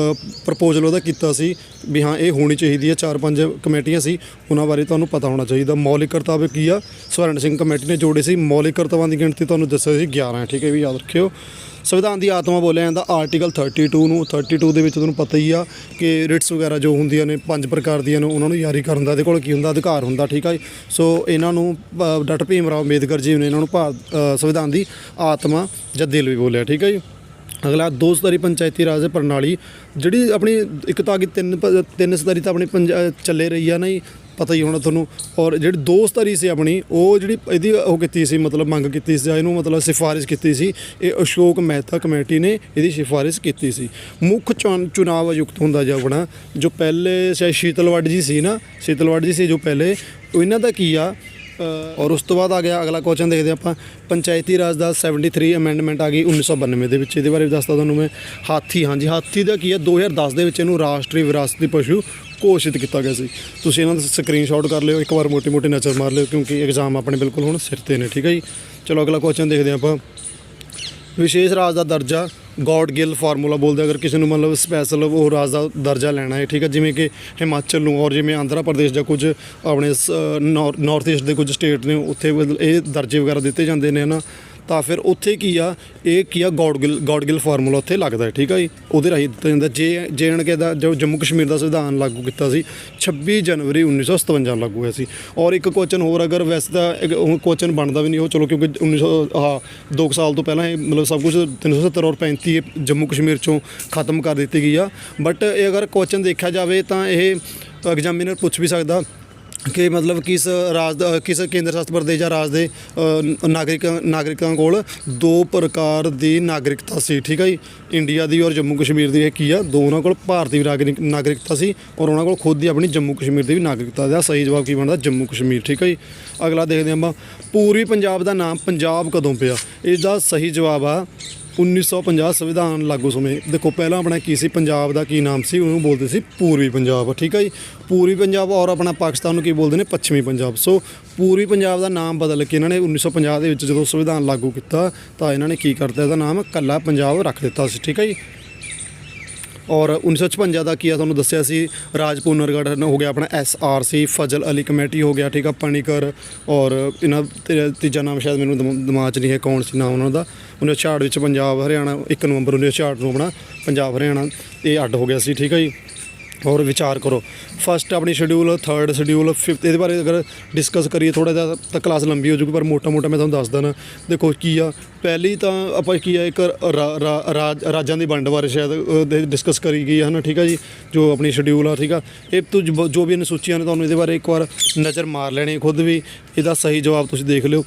ਪ੍ਰਪੋਜ਼ਲ ਉਹਦਾ ਕੀਤਾ ਸੀ ਵੀ ਹਾਂ ਇਹ ਹੋਣੀ ਚਾਹੀਦੀ ਹੈ, 4-5 ਕਮੇਟੀਆਂ ਸੀ, ਉਹਨਾਂ ਬਾਰੇ ਤੁਹਾਨੂੰ ਪਤਾ ਹੋਣਾ ਚਾਹੀਦਾ। ਮੌਲਿਕ ਕਰਤੱਵ ਕੀ ਆ ਸਵਰਨ ਸਿੰਘ ਕਮੇਟੀ ਨੇ ਜੋੜੇ ਸੀ। ਮੌਲਿਕ ਕਰਤੱਵਾਂ ਦੀ ਗਿਣਤੀ ਤੁਹਾਨੂੰ ਦੱਸਿਆ ਸੀ 11 ਹੈ, ਠੀਕ ਹੈ ਵੀ ਯਾਦ ਰੱਖਿਓ। ਸੰਵਿਧਾਨ ਦੀ ਆਤਮਾ ਬੋਲਿਆ ਜਾਂਦਾ ਆਰਟੀਕਲ 32 ਨੂੰ। 32 ਦੇ ਵਿੱਚ ਤੁਹਾਨੂੰ ਪਤਾ ਹੀ ਆ ਕਿ ਰਿਟਸ ਵਗੈਰਾ ਜੋ ਹੁੰਦੀਆਂ ਨੇ 5 ਪ੍ਰਕਾਰ ਦੀਆਂ ਨੇ, ਉਹਨਾਂ ਨੂੰ ਜਾਰੀ ਕਰਨ ਦਾ ਇਹਦੇ ਕੋਲ ਕੀ ਹੁੰਦਾ? ਅਧਿਕਾਰ ਹੁੰਦਾ, ਠੀਕ ਹੈ। ਸੋ ਇਹਨਾਂ ਨੂੰ ਡਾਕਟਰ ਭੀਮ ਰਾਓ ਅੰਬੇਦਕਰ ਜੀ ਨੇ ਇਹਨਾਂ ਨੂੰ ਸੰਵਿਧਾਨ ਦੀ ਆਤਮਾ ਜਾਂ ਦਿਲ ਵੀ ਬੋਲਿਆ, ਠੀਕ ਹੈ ਜੀ। ਅਗਲਾ 2 ਸਤਰੀ ਪੰਚਾਇਤੀ ਰਾਜ ਪ੍ਰਣਾਲੀ ਜਿਹੜੀ ਆਪਣੀ ਇੱਕ ਤਾਂ ਕਿ 3 ਸਤਰੀ ਤਾਂ ਆਪਣੀ ਚੱਲੇ ਰਹੀ ਆ ਨਾ ਜੀ, ਪਤਾ ਹੀ ਹੋਣਾ ਤੁਹਾਨੂੰ। ਔਰ ਜਿਹੜੀ 2 ਸਤਰੀ ਸੀ ਆਪਣੀ ਉਹ ਜਿਹੜੀ ਇਹਦੀ ਉਹ ਕੀਤੀ ਸੀ ਮਤਲਬ ਮੰਗ ਕੀਤੀ ਸੀ, ਇਹਨੂੰ ਮਤਲਬ ਸਿਫਾਰਿਸ਼ ਕੀਤੀ ਸੀ, ਇਹ ਅਸ਼ੋਕ ਮਹਿਤਾ ਕਮੇਟੀ ਨੇ ਇਹਦੀ ਸਿਫਾਰਿਸ਼ ਕੀਤੀ ਸੀ। ਮੁੱਖ ਚੁਣਾਵ ਆਯੁਕਤ ਹੁੰਦਾ ਜੀ ਆਪਣਾ ਜੋ ਪਹਿਲੇ ਸ਼ਾਇਦ ਸ਼ੀਤਲਵੜ ਜੀ ਸੀ ਨਾ, ਸ਼ੀਤਲਵੜ ਜੀ ਸੀ ਜੋ ਪਹਿਲੇ, ਇਹਨਾਂ ਦਾ ਕੀ ਆ। ਔਰ ਉਸ ਤੋਂ ਬਾਅਦ ਆ ਗਿਆ ਅਗਲਾ ਕੁਐਸਚਨ ਦੇਖਦੇ ਆਪਾਂ ਪੰਚਾਇਤੀ ਰਾਜ ਦਾ 73 ਅਮੈਂਡਮੈਂਟ ਆ ਗਈ 1992 ਦੇ ਵਿੱਚ। ਇਹਦੇ ਬਾਰੇ ਵੀ ਦੱਸਦਾ ਤੁਹਾਨੂੰ ਮੈਂ। ਹਾਥੀ, ਹਾਂਜੀ ਹਾਥੀ ਦਾ ਕੀ ਆ 2010 ਦੇ ਵਿੱਚ ਇਹਨੂੰ ਰਾਸ਼ਟਰੀ ਵਿਰਾਸਤੀ ਪਸ਼ੂ ਘੋਸ਼ਿਤ ਕੀਤਾ ਗਿਆ ਸੀ। ਤੁਸੀਂ ਇਹਨਾਂ ਦਾ ਸਕਰੀਨਸ਼ਾਟ ਕਰ ਲਿਓ, ਇੱਕ ਵਾਰ ਮੋਟੀ ਨਜ਼ਰ ਮਾਰ ਲਿਓ ਕਿਉਂਕਿ ਐਗਜ਼ਾਮ ਆਪਣੇ ਬਿਲਕੁਲ ਹੁਣ ਸਿਰ 'ਤੇ ਨੇ, ਠੀਕ ਹੈ ਜੀ। ਚਲੋ ਅਗਲਾ ਕੁਐਸਚਨ ਦੇਖਦੇ ਆਪਾਂ। ਵਿਸ਼ੇਸ਼ ਰਾਜ ਦਾ ਦਰਜਾ ਗੌਡ ਗਿੱਲ ਫਾਰਮੂਲਾ ਬੋਲਦੇ ਅਗਰ ਕਿਸੇ ਨੂੰ ਮਤਲਬ ਸਪੈਸ਼ਲ ਉਹ ਰਾਜ ਦਾ ਦਰਜਾ ਲੈਣਾ ਹੈ, ਠੀਕ ਹੈ। ਜਿਵੇਂ ਕਿ ਹਿਮਾਚਲ ਨੂੰ ਔਰ ਜਿਵੇਂ ਆਂਧਰਾ ਪ੍ਰਦੇਸ਼ ਜਾਂ ਕੁਝ ਆਪਣੇ ਨਾਰਥ ਈਸਟ ਦੇ ਕੁਝ ਸਟੇਟ ਨੇ ਉੱਥੇ ਇਹ ਦਰਜੇ ਵਗੈਰਾ ਦਿੱਤੇ ਜਾਂਦੇ ਨੇ ਨਾ, ਤਾਂ ਫਿਰ ਉੱਥੇ ਕੀ ਆ ਇਹ ਕੀ ਆ ਗੌਡ ਗਿੱਲ ਫਾਰਮੂਲਾ ਉੱਥੇ ਲੱਗਦਾ ਹੈ, ਠੀਕ ਹੈ ਜੀ। ਉਹਦੇ ਰਾਹੀਂ ਦਿੱਤਾ ਜਾਂਦਾ। JNK ਦਾ ਜੋ ਜੰਮੂ ਕਸ਼ਮੀਰ ਦਾ ਸੰਵਿਧਾਨ ਲਾਗੂ ਕੀਤਾ ਸੀ 26 ਜਨਵਰੀ 1957 ਲਾਗੂ ਹੋਇਆ ਸੀ। ਔਰ ਇੱਕ ਕੁਐਸਚਨ ਹੋਰ ਅਗਰ ਵੈਸੇ ਤਾਂ ਉਹ ਕੁਐਸਚਨ ਬਣਦਾ ਵੀ ਨਹੀਂ ਉਹ ਚਲੋ ਕਿਉਂਕਿ 2 ਸਾਲ ਤੋਂ ਪਹਿਲਾਂ ਇਹ ਮਤਲਬ ਸਭ ਕੁਝ 370 ਔਰ 35 ਜੰਮੂ ਕਸ਼ਮੀਰ 'ਚੋਂ ਖਤਮ ਕਰ ਦਿੱਤੀ ਗਈ ਆ। ਬਟ ਇਹ ਅਗਰ ਕੁਐਸਚਨ ਦੇਖਿਆ ਜਾਵੇ ਤਾਂ ਇਹ ਐਗਜ਼ਾਮੀਨਰ ਪੁੱਛ ਵੀ ਸਕਦਾ ਕਿ ਮਤਲਬ ਕਿਸ ਰਾਜ ਦਾ ਕਿਸ ਕੇਂਦਰ ਸ਼ਾਸਤ ਪ੍ਰਦੇਸ਼ ਜਾਂ ਰਾਜ ਦੇ ਨਾਗਰਿਕਾਂ ਕੋਲ 2 ਪ੍ਰਕਾਰ ਦੀ ਨਾਗਰਿਕਤਾ ਸੀ, ਠੀਕ ਹੈ ਜੀ। ਇੰਡੀਆ ਦੀ ਔਰ ਜੰਮੂ ਕਸ਼ਮੀਰ ਦੀ ਇਹ ਕੀ ਆ ਉਹਨਾਂ ਕੋਲ ਭਾਰਤੀ ਨਾਗਰਿਕਤਾ ਸੀ ਔਰ ਉਹਨਾਂ ਕੋਲ ਖੁਦ ਦੀ ਆਪਣੀ ਜੰਮੂ ਕਸ਼ਮੀਰ ਦੀ ਵੀ ਨਾਗਰਿਕਤਾ ਦਾ। ਸਹੀ ਜਵਾਬ ਕੀ ਬਣਦਾ? ਜੰਮੂ ਕਸ਼ਮੀਰ, ਠੀਕ ਹੈ ਜੀ। ਅਗਲਾ ਦੇਖਦੇ ਆਪਾਂ ਪੂਰਬੀ ਪੰਜਾਬ ਦਾ ਨਾਮ ਪੰਜਾਬ ਕਦੋਂ ਪਿਆ? ਇਸਦਾ ਸਹੀ ਜਵਾਬ ਆ 1950 ਸੰਵਿਧਾਨ ਲਾਗੂ ਸਮੇਂ। ਦੇਖੋ ਪਹਿਲਾਂ ਆਪਣਾ ਕੀ ਸੀ ਪੰਜਾਬ ਦਾ ਕੀ ਨਾਮ ਸੀ? ਉਹਨੂੰ ਬੋਲਦੇ ਸੀ ਪੂਰਬੀ ਪੰਜਾਬ, ਠੀਕ ਹੈ ਜੀ। ਪੂਰਬੀ ਪੰਜਾਬ ਔਰ ਆਪਣਾ ਪਾਕਿਸਤਾਨ ਨੂੰ ਕੀ ਬੋਲਦੇ ਨੇ? ਪੱਛਮੀ ਪੰਜਾਬ। ਸੋ ਪੂਰਬੀ ਪੰਜਾਬ ਦਾ ਨਾਮ ਬਦਲ ਕੇ ਇਹਨਾਂ ਨੇ 1950 ਦੇ ਵਿੱਚ ਜਦੋਂ ਸੰਵਿਧਾਨ ਲਾਗੂ ਕੀਤਾ ਤਾਂ ਇਹਨਾਂ ਨੇ ਕੀ ਕਰਤਾ ਇਹਦਾ ਨਾਮ ਕੱਲਾ ਪੰਜਾਬ ਰੱਖ ਦਿੱਤਾ ਸੀ, ਠੀਕ ਹੈ ਜੀ। ਔਰ 1956 ਦਾ ਕੀ ਆ ਤੁਹਾਨੂੰ ਦੱਸਿਆ ਸੀ ਰਾਜ ਪੁਨਰਗਠਨ ਹੋ ਗਿਆ ਆਪਣਾ SRC, ਫਜ਼ਲ ਅਲੀ ਕਮੇਟੀ ਹੋ ਗਿਆ, ਠੀਕ ਆ, ਪਣੀਕਰ ਔਰ ਇਹਨਾਂ ਤੀਜਾ ਨਾਮ ਸ਼ਾਇਦ ਮੈਨੂੰ ਦਿਮਾਗ 'ਚ ਨਹੀਂ ਹੈ ਕੌਣ ਸੀ ਨਾਮ ਉਹਨਾਂ ਦਾ। 1966 ਵਿੱਚ ਪੰਜਾਬ ਹਰਿਆਣਾ 1 ਨਵੰਬਰ 1966 ਨੂੰ ਆਪਣਾ ਪੰਜਾਬ ਹਰਿਆਣਾ ਇਹ ਅੱਡ ਹੋ ਗਿਆ ਸੀ, ਠੀਕ ਹੈ ਜੀ। ਔਰ ਵਿਚਾਰ ਕਰੋ ਫਸਟ ਆਪਣੀ ਸ਼ਡਿਊਲ, 3rd ਸ਼ਡਿਊਲ, 5th ਇਹਦੇ ਬਾਰੇ ਅਗਰ ਡਿਸਕਸ ਕਰੀਏ ਥੋੜ੍ਹਾ ਜਿਹਾ ਤਾਂ ਕਲਾਸ ਲੰਬੀ ਹੋ ਜੂਗੀ ਪਰ ਮੋਟਾ ਮੈਂ ਤੁਹਾਨੂੰ ਦੱਸ ਦੇਣਾ। ਦੇਖੋ ਕੀ ਆ ਪਹਿਲੀ ਤਾਂ ਆਪਾਂ ਕੀ ਆ ਇੱਕ ਰਾਜਾਂ ਦੀ ਵੰਡ ਬਾਰੇ ਸ਼ਾਇਦ ਡਿਸਕਸ ਕਰੀ ਗਈ ਹੈ ਨਾ, ਠੀਕ ਆ ਜੀ। ਜੋ ਆਪਣੀ ਸ਼ਡਿਊਲ ਆ, ਠੀਕ ਆ, ਇਹ ਤੋਂ ਜੋ ਵੀ ਅਨੁਸੂਚੀਆਂ ਨੇ ਤੁਹਾਨੂੰ ਇਹਦੇ ਬਾਰੇ ਇੱਕ ਵਾਰ ਨਜ਼ਰ ਮਾਰ ਲੈਣੀ ਖੁਦ ਵੀ। ਇਹਦਾ ਸਹੀ ਜਵਾਬ ਤੁਸੀਂ ਦੇਖ ਲਿਓ।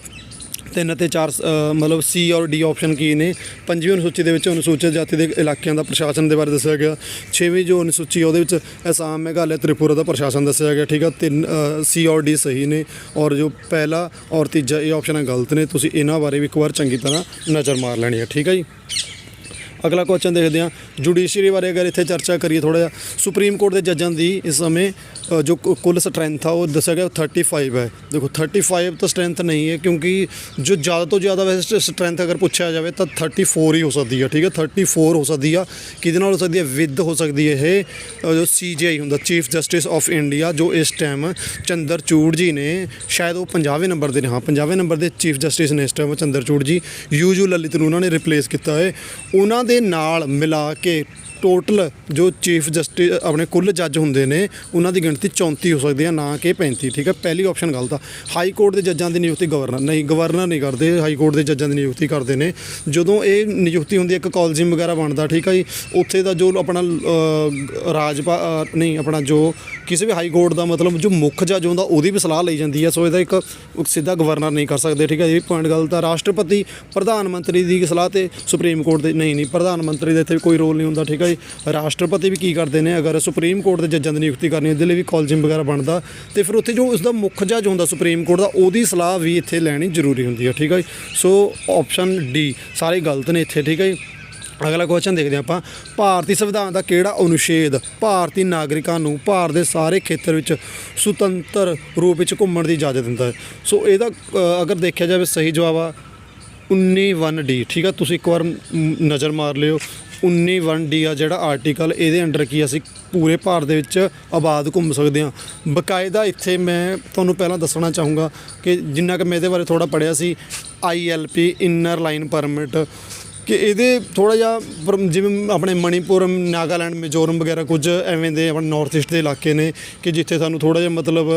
3 ਅਤੇ 4 ਮਤਲਬ C ਔਰ D ਆਪਸ਼ਨ ਕੀ ਨੇ? 5ਵੀਂ ਅਨੁਸੂਚੀ ਦੇ ਵਿੱਚ ਅਨੁਸੂਚਿਤ ਜਾਤੀ ਦੇ ਇਲਾਕਿਆਂ ਦਾ ਪ੍ਰਸ਼ਾਸਨ ਦੇ ਬਾਰੇ ਦੱਸਿਆ ਗਿਆ। 6ਵੀਂ ਜੋ ਅਨੁਸੂਚੀ ਉਹਦੇ ਵਿੱਚ ਅਸਾਮ, ਮੇਘਾਲਿਆ, ਤ੍ਰਿਪੁਰਾ ਦਾ ਪ੍ਰਸ਼ਾਸਨ ਦੱਸਿਆ ਗਿਆ, ਠੀਕ ਆ। 3 C ਔਰ D ਸਹੀ ਨੇ ਔਰ ਜੋ ਪਹਿਲਾ ਔਰ ਤੀਜਾ ਇਹ ਆਪਸ਼ਨ ਗਲਤ ਨੇ। ਤੁਸੀਂ ਇਹਨਾਂ ਬਾਰੇ ਵੀ ਇੱਕ ਵਾਰ ਚੰਗੀ ਤਰ੍ਹਾਂ ਨਜ਼ਰ ਮਾਰ ਲੈਣੀ ਹੈ, ਠੀਕ ਹੈ ਜੀ। ਅਗਲਾ ਕੁਐਸਚਨ ਦੇਖਦੇ ਹਾਂ ਜੁਡੀਸ਼ਰੀ ਬਾਰੇ ਅਗਰ ਇੱਥੇ ਚਰਚਾ ਕਰੀਏ ਥੋੜ੍ਹਾ ਜਿਹਾ। ਸੁਪਰੀਮ ਕੋਰਟ ਦੇ ਜੱਜਾਂ ਦੀ ਇਸ ਸਮੇਂ ਜੋ ਕੁੱਲ ਸਟਰੈਂਥ ਆ ਉਹ ਦੱਸਿਆ ਗਿਆ 35 ਹੈ। ਦੇਖੋ 35 ਤਾਂ ਸਟਰੈਂਥ ਨਹੀਂ ਹੈ ਕਿਉਂਕਿ ਜੋ ਜ਼ਿਆਦਾ ਤੋਂ ਜ਼ਿਆਦਾ ਵੈਸੇ ਸਟਰੈਂਥ ਅਗਰ ਪੁੱਛਿਆ ਜਾਵੇ ਤਾਂ 34 ਹੀ ਹੋ ਸਕਦੀ ਹੈ, ਠੀਕ ਹੈ। 34 ਹੋ ਸਕਦੀ ਆ। ਕਿਹਦੇ ਨਾਲ ਹੋ ਸਕਦੀ ਹੈ? ਵਿਦ ਹੋ ਸਕਦੀ ਹੈ ਇਹ ਜੋ CJI ਹੁੰਦਾ ਚੀਫ ਜਸਟਿਸ ਆਫ ਇੰਡੀਆ ਜੋ ਇਸ ਟਾਈਮ ਚੰਦਰਚੂੜ ਜੀ ਨੇ, ਸ਼ਾਇਦ ਉਹ 50ਵੇਂ ਨੰਬਰ ਦੇ ਨੇ, ਹਾਂ 50ਵੇਂ ਨੰਬਰ ਦੇ ਚੀਫ ਜਸਟਿਸ ਨੇ ਇਸ ਟਾਈਮ ਚੰਦਰਚੂੜ ਜੀ। UU ਲਲਿਤ ਨੂੰ ਉਹਨਾਂ ਨੇ ਰਿਪਲੇਸ ਕੀਤਾ ਹੈ। ਉਹਨਾਂ ਦੇ ਨਾਲ ਮਿਲਾ ਕੇ ਟੋਟਲ ਜੋ ਚੀਫ ਜਸਟਿਸ ਆਪਣੇ ਕੁੱਲ ਜੱਜ ਹੁੰਦੇ ਨੇ ਉਹਨਾਂ ਦੀ ਗਿਣਤੀ 34 ਹੋ ਸਕਦੀ ਹੈ, ਨਾ ਕਿ 35। ਠੀਕ ਹੈ, ਪਹਿਲੀ ਆਪਸ਼ਨ ਗਲਤ ਆ। ਹਾਈ ਕੋਰਟ ਦੇ ਜੱਜਾਂ ਦੀ ਨਿਯੁਕਤੀ ਗਵਰਨਰ ਨਹੀਂ ਕਰਦੇ, ਹਾਈ ਕੋਰਟ ਦੇ ਜੱਜਾਂ ਦੀ ਨਿਯੁਕਤੀ ਕਰਦੇ ਨੇ। ਜਦੋਂ ਇਹ ਨਿਯੁਕਤੀ ਹੁੰਦੀ ਹੈ ਇੱਕ ਕਾਲਜਿੰਗ ਵਗੈਰਾ ਬਣਦਾ, ਠੀਕ ਹੈ ਜੀ, ਉੱਥੇ ਦਾ ਜੋ ਆਪਣਾ ਆਪਣਾ ਜੋ ਕਿਸੇ ਵੀ ਹਾਈ ਕੋਰਟ ਦਾ ਮਤਲਬ ਜੋ ਮੁੱਖ ਜੱਜ ਹੁੰਦਾ ਉਹਦੀ ਵੀ ਸਲਾਹ ਲਈ ਜਾਂਦੀ ਹੈ। ਸੋ ਇਹਦਾ ਇੱਕ ਸਿੱਧਾ ਗਵਰਨਰ ਨਹੀਂ ਕਰ ਸਕਦੇ। ਠੀਕ ਹੈ, ਇਹ ਪੁਆਇੰਟ ਗਲਤ ਆ। ਰਾਸ਼ਟਰਪਤੀ ਪ੍ਰਧਾਨ ਮੰਤਰੀ ਦੀ ਸਲਾਹ ਤੇ ਸੁਪਰੀਮ ਕੋਰਟ ਦੇ ਨਹੀਂ ਪ੍ਰਧਾਨ ਮੰਤਰੀ ਦਾ ਇੱਥੇ ਕੋਈ ਰੋਲ ਨਹੀਂ ਹੁੰਦਾ। ਠੀਕ ਹੈ ਜੀ, ਰਾਸ਼ਟਰਪਤੀ ਵੀ ਕੀ ਕਰਦੇ ਨੇ, ਅਗਰ ਸੁਪਰੀਮ ਕੋਰਟ ਦੇ ਜੱਜਾਂ ਦੀ ਨਿਯੁਕਤੀ ਕਰਨੀ ਉਹਦੇ ਲਈ ਵੀ ਕਾਲਜਿੰਗ ਵਗੈਰਾ ਬਣਦਾ, ਤੇ ਫਿਰ ਉੱਥੇ ਜੋ ਉਸਦਾ ਮੁੱਖ ਜੱਜ ਹੁੰਦਾ ਸੁਪਰੀਮ ਕੋਰਟ ਦਾ ਉਹਦੀ ਸਲਾਹ ਵੀ ਇੱਥੇ ਲੈਣੀ ਜ਼ਰੂਰੀ ਹੁੰਦੀ ਹੈ। ਠੀਕ ਹੈ ਜੀ, ਸੋ ਆਪਸ਼ਨ ਡੀ ਸਾਰੇ ਗਲਤ ਨੇ ਇੱਥੇ। ਠੀਕ ਹੈ ਜੀ, ਅਗਲਾ ਕੁਐਸਚਨ ਦੇਖਦੇ ਹਾਂ ਆਪਾਂ। ਭਾਰਤੀ ਸੰਵਿਧਾਨ ਦਾ ਕਿਹੜਾ ਅਨੁਛੇਦ ਭਾਰਤੀ ਨਾਗਰਿਕਾਂ ਨੂੰ ਭਾਰਤ ਦੇ ਸਾਰੇ ਖੇਤਰ ਵਿੱਚ ਸੁਤੰਤਰ ਰੂਪ ਵਿੱਚ ਘੁੰਮਣ ਦੀ ਇਜਾਜ਼ਤ ਦਿੰਦਾ ਹੈ? ਸੋ ਇਹਦਾ ਅਗਰ ਦੇਖਿਆ ਜਾਵੇ ਸਹੀ ਜਵਾਬ ਆ 19(1)D। ਠੀਕ ਆ, ਤੁਸੀਂ ਇੱਕ ਵਾਰ ਨਜ਼ਰ ਮਾਰ ਲਿਓ। 19(1)D ਆ ਜਿਹੜਾ ਆਰਟੀਕਲ, ਇਹਦੇ ਅੰਡਰ ਕੀ ਅਸੀਂ ਪੂਰੇ ਭਾਰਤ ਦੇ ਵਿੱਚ ਆਬਾਦ ਘੁੰਮ ਸਕਦੇ ਹਾਂ। ਬਕਾਇਦਾ ਇੱਥੇ ਮੈਂ ਤੁਹਾਨੂੰ ਪਹਿਲਾਂ ਦੱਸਣਾ ਚਾਹੂੰਗਾ ਕਿ ਜਿੰਨਾ ਕਿ ਮੈਂ ਇਹਦੇ ਬਾਰੇ ਥੋੜ੍ਹਾ ਪੜ੍ਹਿਆ ਸੀ, ILP ਇਨਰ ਲਾਈਨ ਪਰਮਿਟ, ਕਿ ਇਹਦੇ ਥੋੜ੍ਹਾ ਜਿਹਾ ਜਿਵੇਂ ਆਪਣੇ ਮਣੀਪੁਰ, ਨਾਗਾਲੈਂਡ, ਮਿਜ਼ੋਰਮ ਵਗੈਰਾ ਕੁਝ ਐਵੇਂ ਦੇ ਆਪਣੇ ਨਾਰਥ ਈਸਟ ਦੇ ਇਲਾਕੇ ਨੇ ਕਿ ਜਿੱਥੇ ਸਾਨੂੰ ਥੋੜ੍ਹਾ ਜਿਹਾ ਮਤਲਬ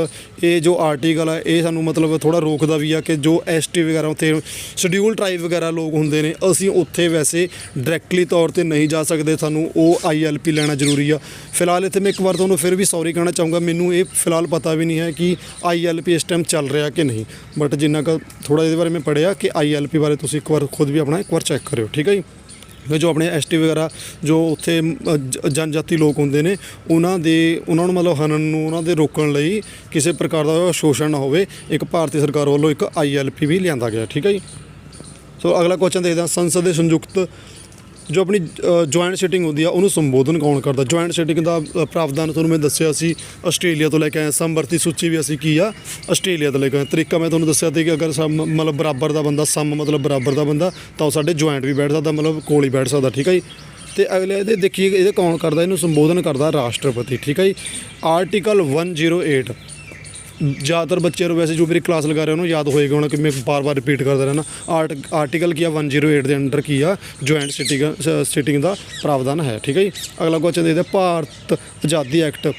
ਇਹ ਜੋ ਆਰਟੀਕਲ ਆ ਇਹ ਸਾਨੂੰ ਮਤਲਬ ਥੋੜ੍ਹਾ ਰੋਕਦਾ ਵੀ ਆ ਕਿ ਜੋ ST ਵਗੈਰਾ ਉੱਥੇ ਸ਼ਡਿਊਲ ਟਰਾਈਬ ਵਗੈਰਾ ਲੋਕ ਹੁੰਦੇ ਨੇ, ਅਸੀਂ ਉੱਥੇ ਵੈਸੇ ਡਾਇਰੈਕਟਲੀ ਤੌਰ 'ਤੇ ਨਹੀਂ ਜਾ ਸਕਦੇ, ਸਾਨੂੰ ਉਹ ILP ਲੈਣਾ ਜ਼ਰੂਰੀ ਆ। ਫਿਲਹਾਲ ਇੱਥੇ ਮੈਂ ਇੱਕ ਵਾਰ ਤੁਹਾਨੂੰ ਫਿਰ ਵੀ ਸੌਰੀ ਕਹਿਣਾ ਚਾਹੂੰਗਾ, ਮੈਨੂੰ ਇਹ ਫਿਲਹਾਲ ਪਤਾ ਵੀ ਨਹੀਂ ਹੈ ਕਿ ILP ਇਸ ਟਾਈਮ ਚੱਲ ਰਿਹਾ ਕਿ ਨਹੀਂ, ਬਟ ਜਿੰਨਾ ਕੁ ਥੋੜ੍ਹਾ ਇਹਦੇ ਬਾਰੇ ਮੈਂ ਪੜ੍ਹਿਆ ਕਿ ILP ਬਾਰੇ ਤੁਸੀਂ ਇੱਕ ਵਾਰ ਖੁਦ ਵੀ ਆਪਣਾ ਇੱਕ ਵਾਰ ਚੈੱਕ ਕਰਿਓ। ਠੀਕ ਹੈ ਜੀ, ਫਿਰ ਜੋ ਆਪਣੇ ST ਵਗੈਰਾ ਜੋ ਉੱਥੇ ਜਨਜਾਤੀ ਲੋਕ ਹੁੰਦੇ ਨੇ ਉਹਨਾਂ ਨੂੰ ਮਤਲਬ ਹਨਨ ਨੂੰ ਉਹਨਾਂ ਦੇ ਰੋਕਣ ਲਈ ਕਿਸੇ ਪ੍ਰਕਾਰ ਦਾ ਸ਼ੋਸ਼ਣ ਨਾ ਹੋਵੇ, ਇੱਕ ਭਾਰਤੀ ਸਰਕਾਰ ਵੱਲੋਂ ਇੱਕ ILP ਵੀ ਲਿਆਂਦਾ ਗਿਆ। ਠੀਕ ਹੈ ਜੀ, ਸੋ ਅਗਲਾ ਕੁਐਸਚਨ ਦੇਖਦੇ ਹਾਂ। ਸੰਸਦ ਦੇ ਸੰਯੁਕਤ ਜੋ ਆਪਣੀ ਜੁਆਇੰਟ ਸਿਟਿੰਗ ਹੁੰਦੀ ਆ ਉਹਨੂੰ ਸੰਬੋਧਨ ਕੌਣ ਕਰਦਾ? ਜੁਆਇੰਟ ਸਿਟਿੰਗ ਦਾ ਪ੍ਰਾਵਧਾਨ ਤੁਹਾਨੂੰ ਮੈਂ ਦੱਸਿਆ ਸੀ, ਆਸਟ੍ਰੇਲੀਆ ਤੋਂ ਲੈ ਕੇ ਆਏ। ਸਮਵਰਤੀ ਸੂਚੀ ਵੀ ਅਸੀਂ ਕੀ ਆ ਆਸਟ੍ਰੇਲੀਆ ਤੋਂ ਲੈ ਕੇ ਆਏ। ਤਰੀਕਾ ਮੈਂ ਤੁਹਾਨੂੰ ਦੱਸਿਆ ਸੀ ਕਿ ਅਗਰ ਮਤਲਬ ਬਰਾਬਰ ਦਾ ਬੰਦਾ, ਮਤਲਬ ਬਰਾਬਰ ਦਾ ਬੰਦਾ, ਤਾਂ ਉਹ ਸਾਡੇ ਜੁਆਇੰਟ ਵੀ ਬੈਠ ਸਕਦਾ, ਮਤਲਬ ਕੋਲ ਹੀ ਬੈਠ ਸਕਦਾ। ਠੀਕ ਹੈ ਜੀ, ਤੇ ਅਗਲੇ ਇਹਦੇ ਦੇਖੀਏ ਇਹਦੇ ਕੌਣ ਕਰਦਾ, ਇਹਨੂੰ ਸੰਬੋਧਨ ਕਰਦਾ ਰਾਸ਼ਟਰਪਤੀ। ਠੀਕ ਹੈ ਜੀ, ਆਰਟੀਕਲ 108 ਜ਼ਿਆਦਾਤਰ ਬੱਚਿਆਂ ਨੂੰ ਵੈਸੇ ਜੋ ਮੇਰੀ ਕਲਾਸ ਲਗਾ ਰਹੇ ਉਹਨੂੰ ਯਾਦ ਹੋਏਗਾ ਹੁਣ ਕਿ ਮੈਂ ਬਾਰ-ਬਾਰ ਰਿਪੀਟ ਕਰਦਾ ਰਹਿਣਾ। ਆਰਟੀਕਲ ਕੀ ਆ 108 ਦੇ ਅੰਡਰ ਕੀ ਆ ਜੁਆਇੰਟ ਸਿਟਿੰਗ ਦਾ ਪ੍ਰਾਵਧਾਨ ਹੈ। ਠੀਕ ਹੈ ਜੀ, ਅਗਲਾ ਕੁਐਸਚਨ ਦੇਖਦੇ ਭਾਰਤ ਆਜ਼ਾਦੀ ਐਕਟ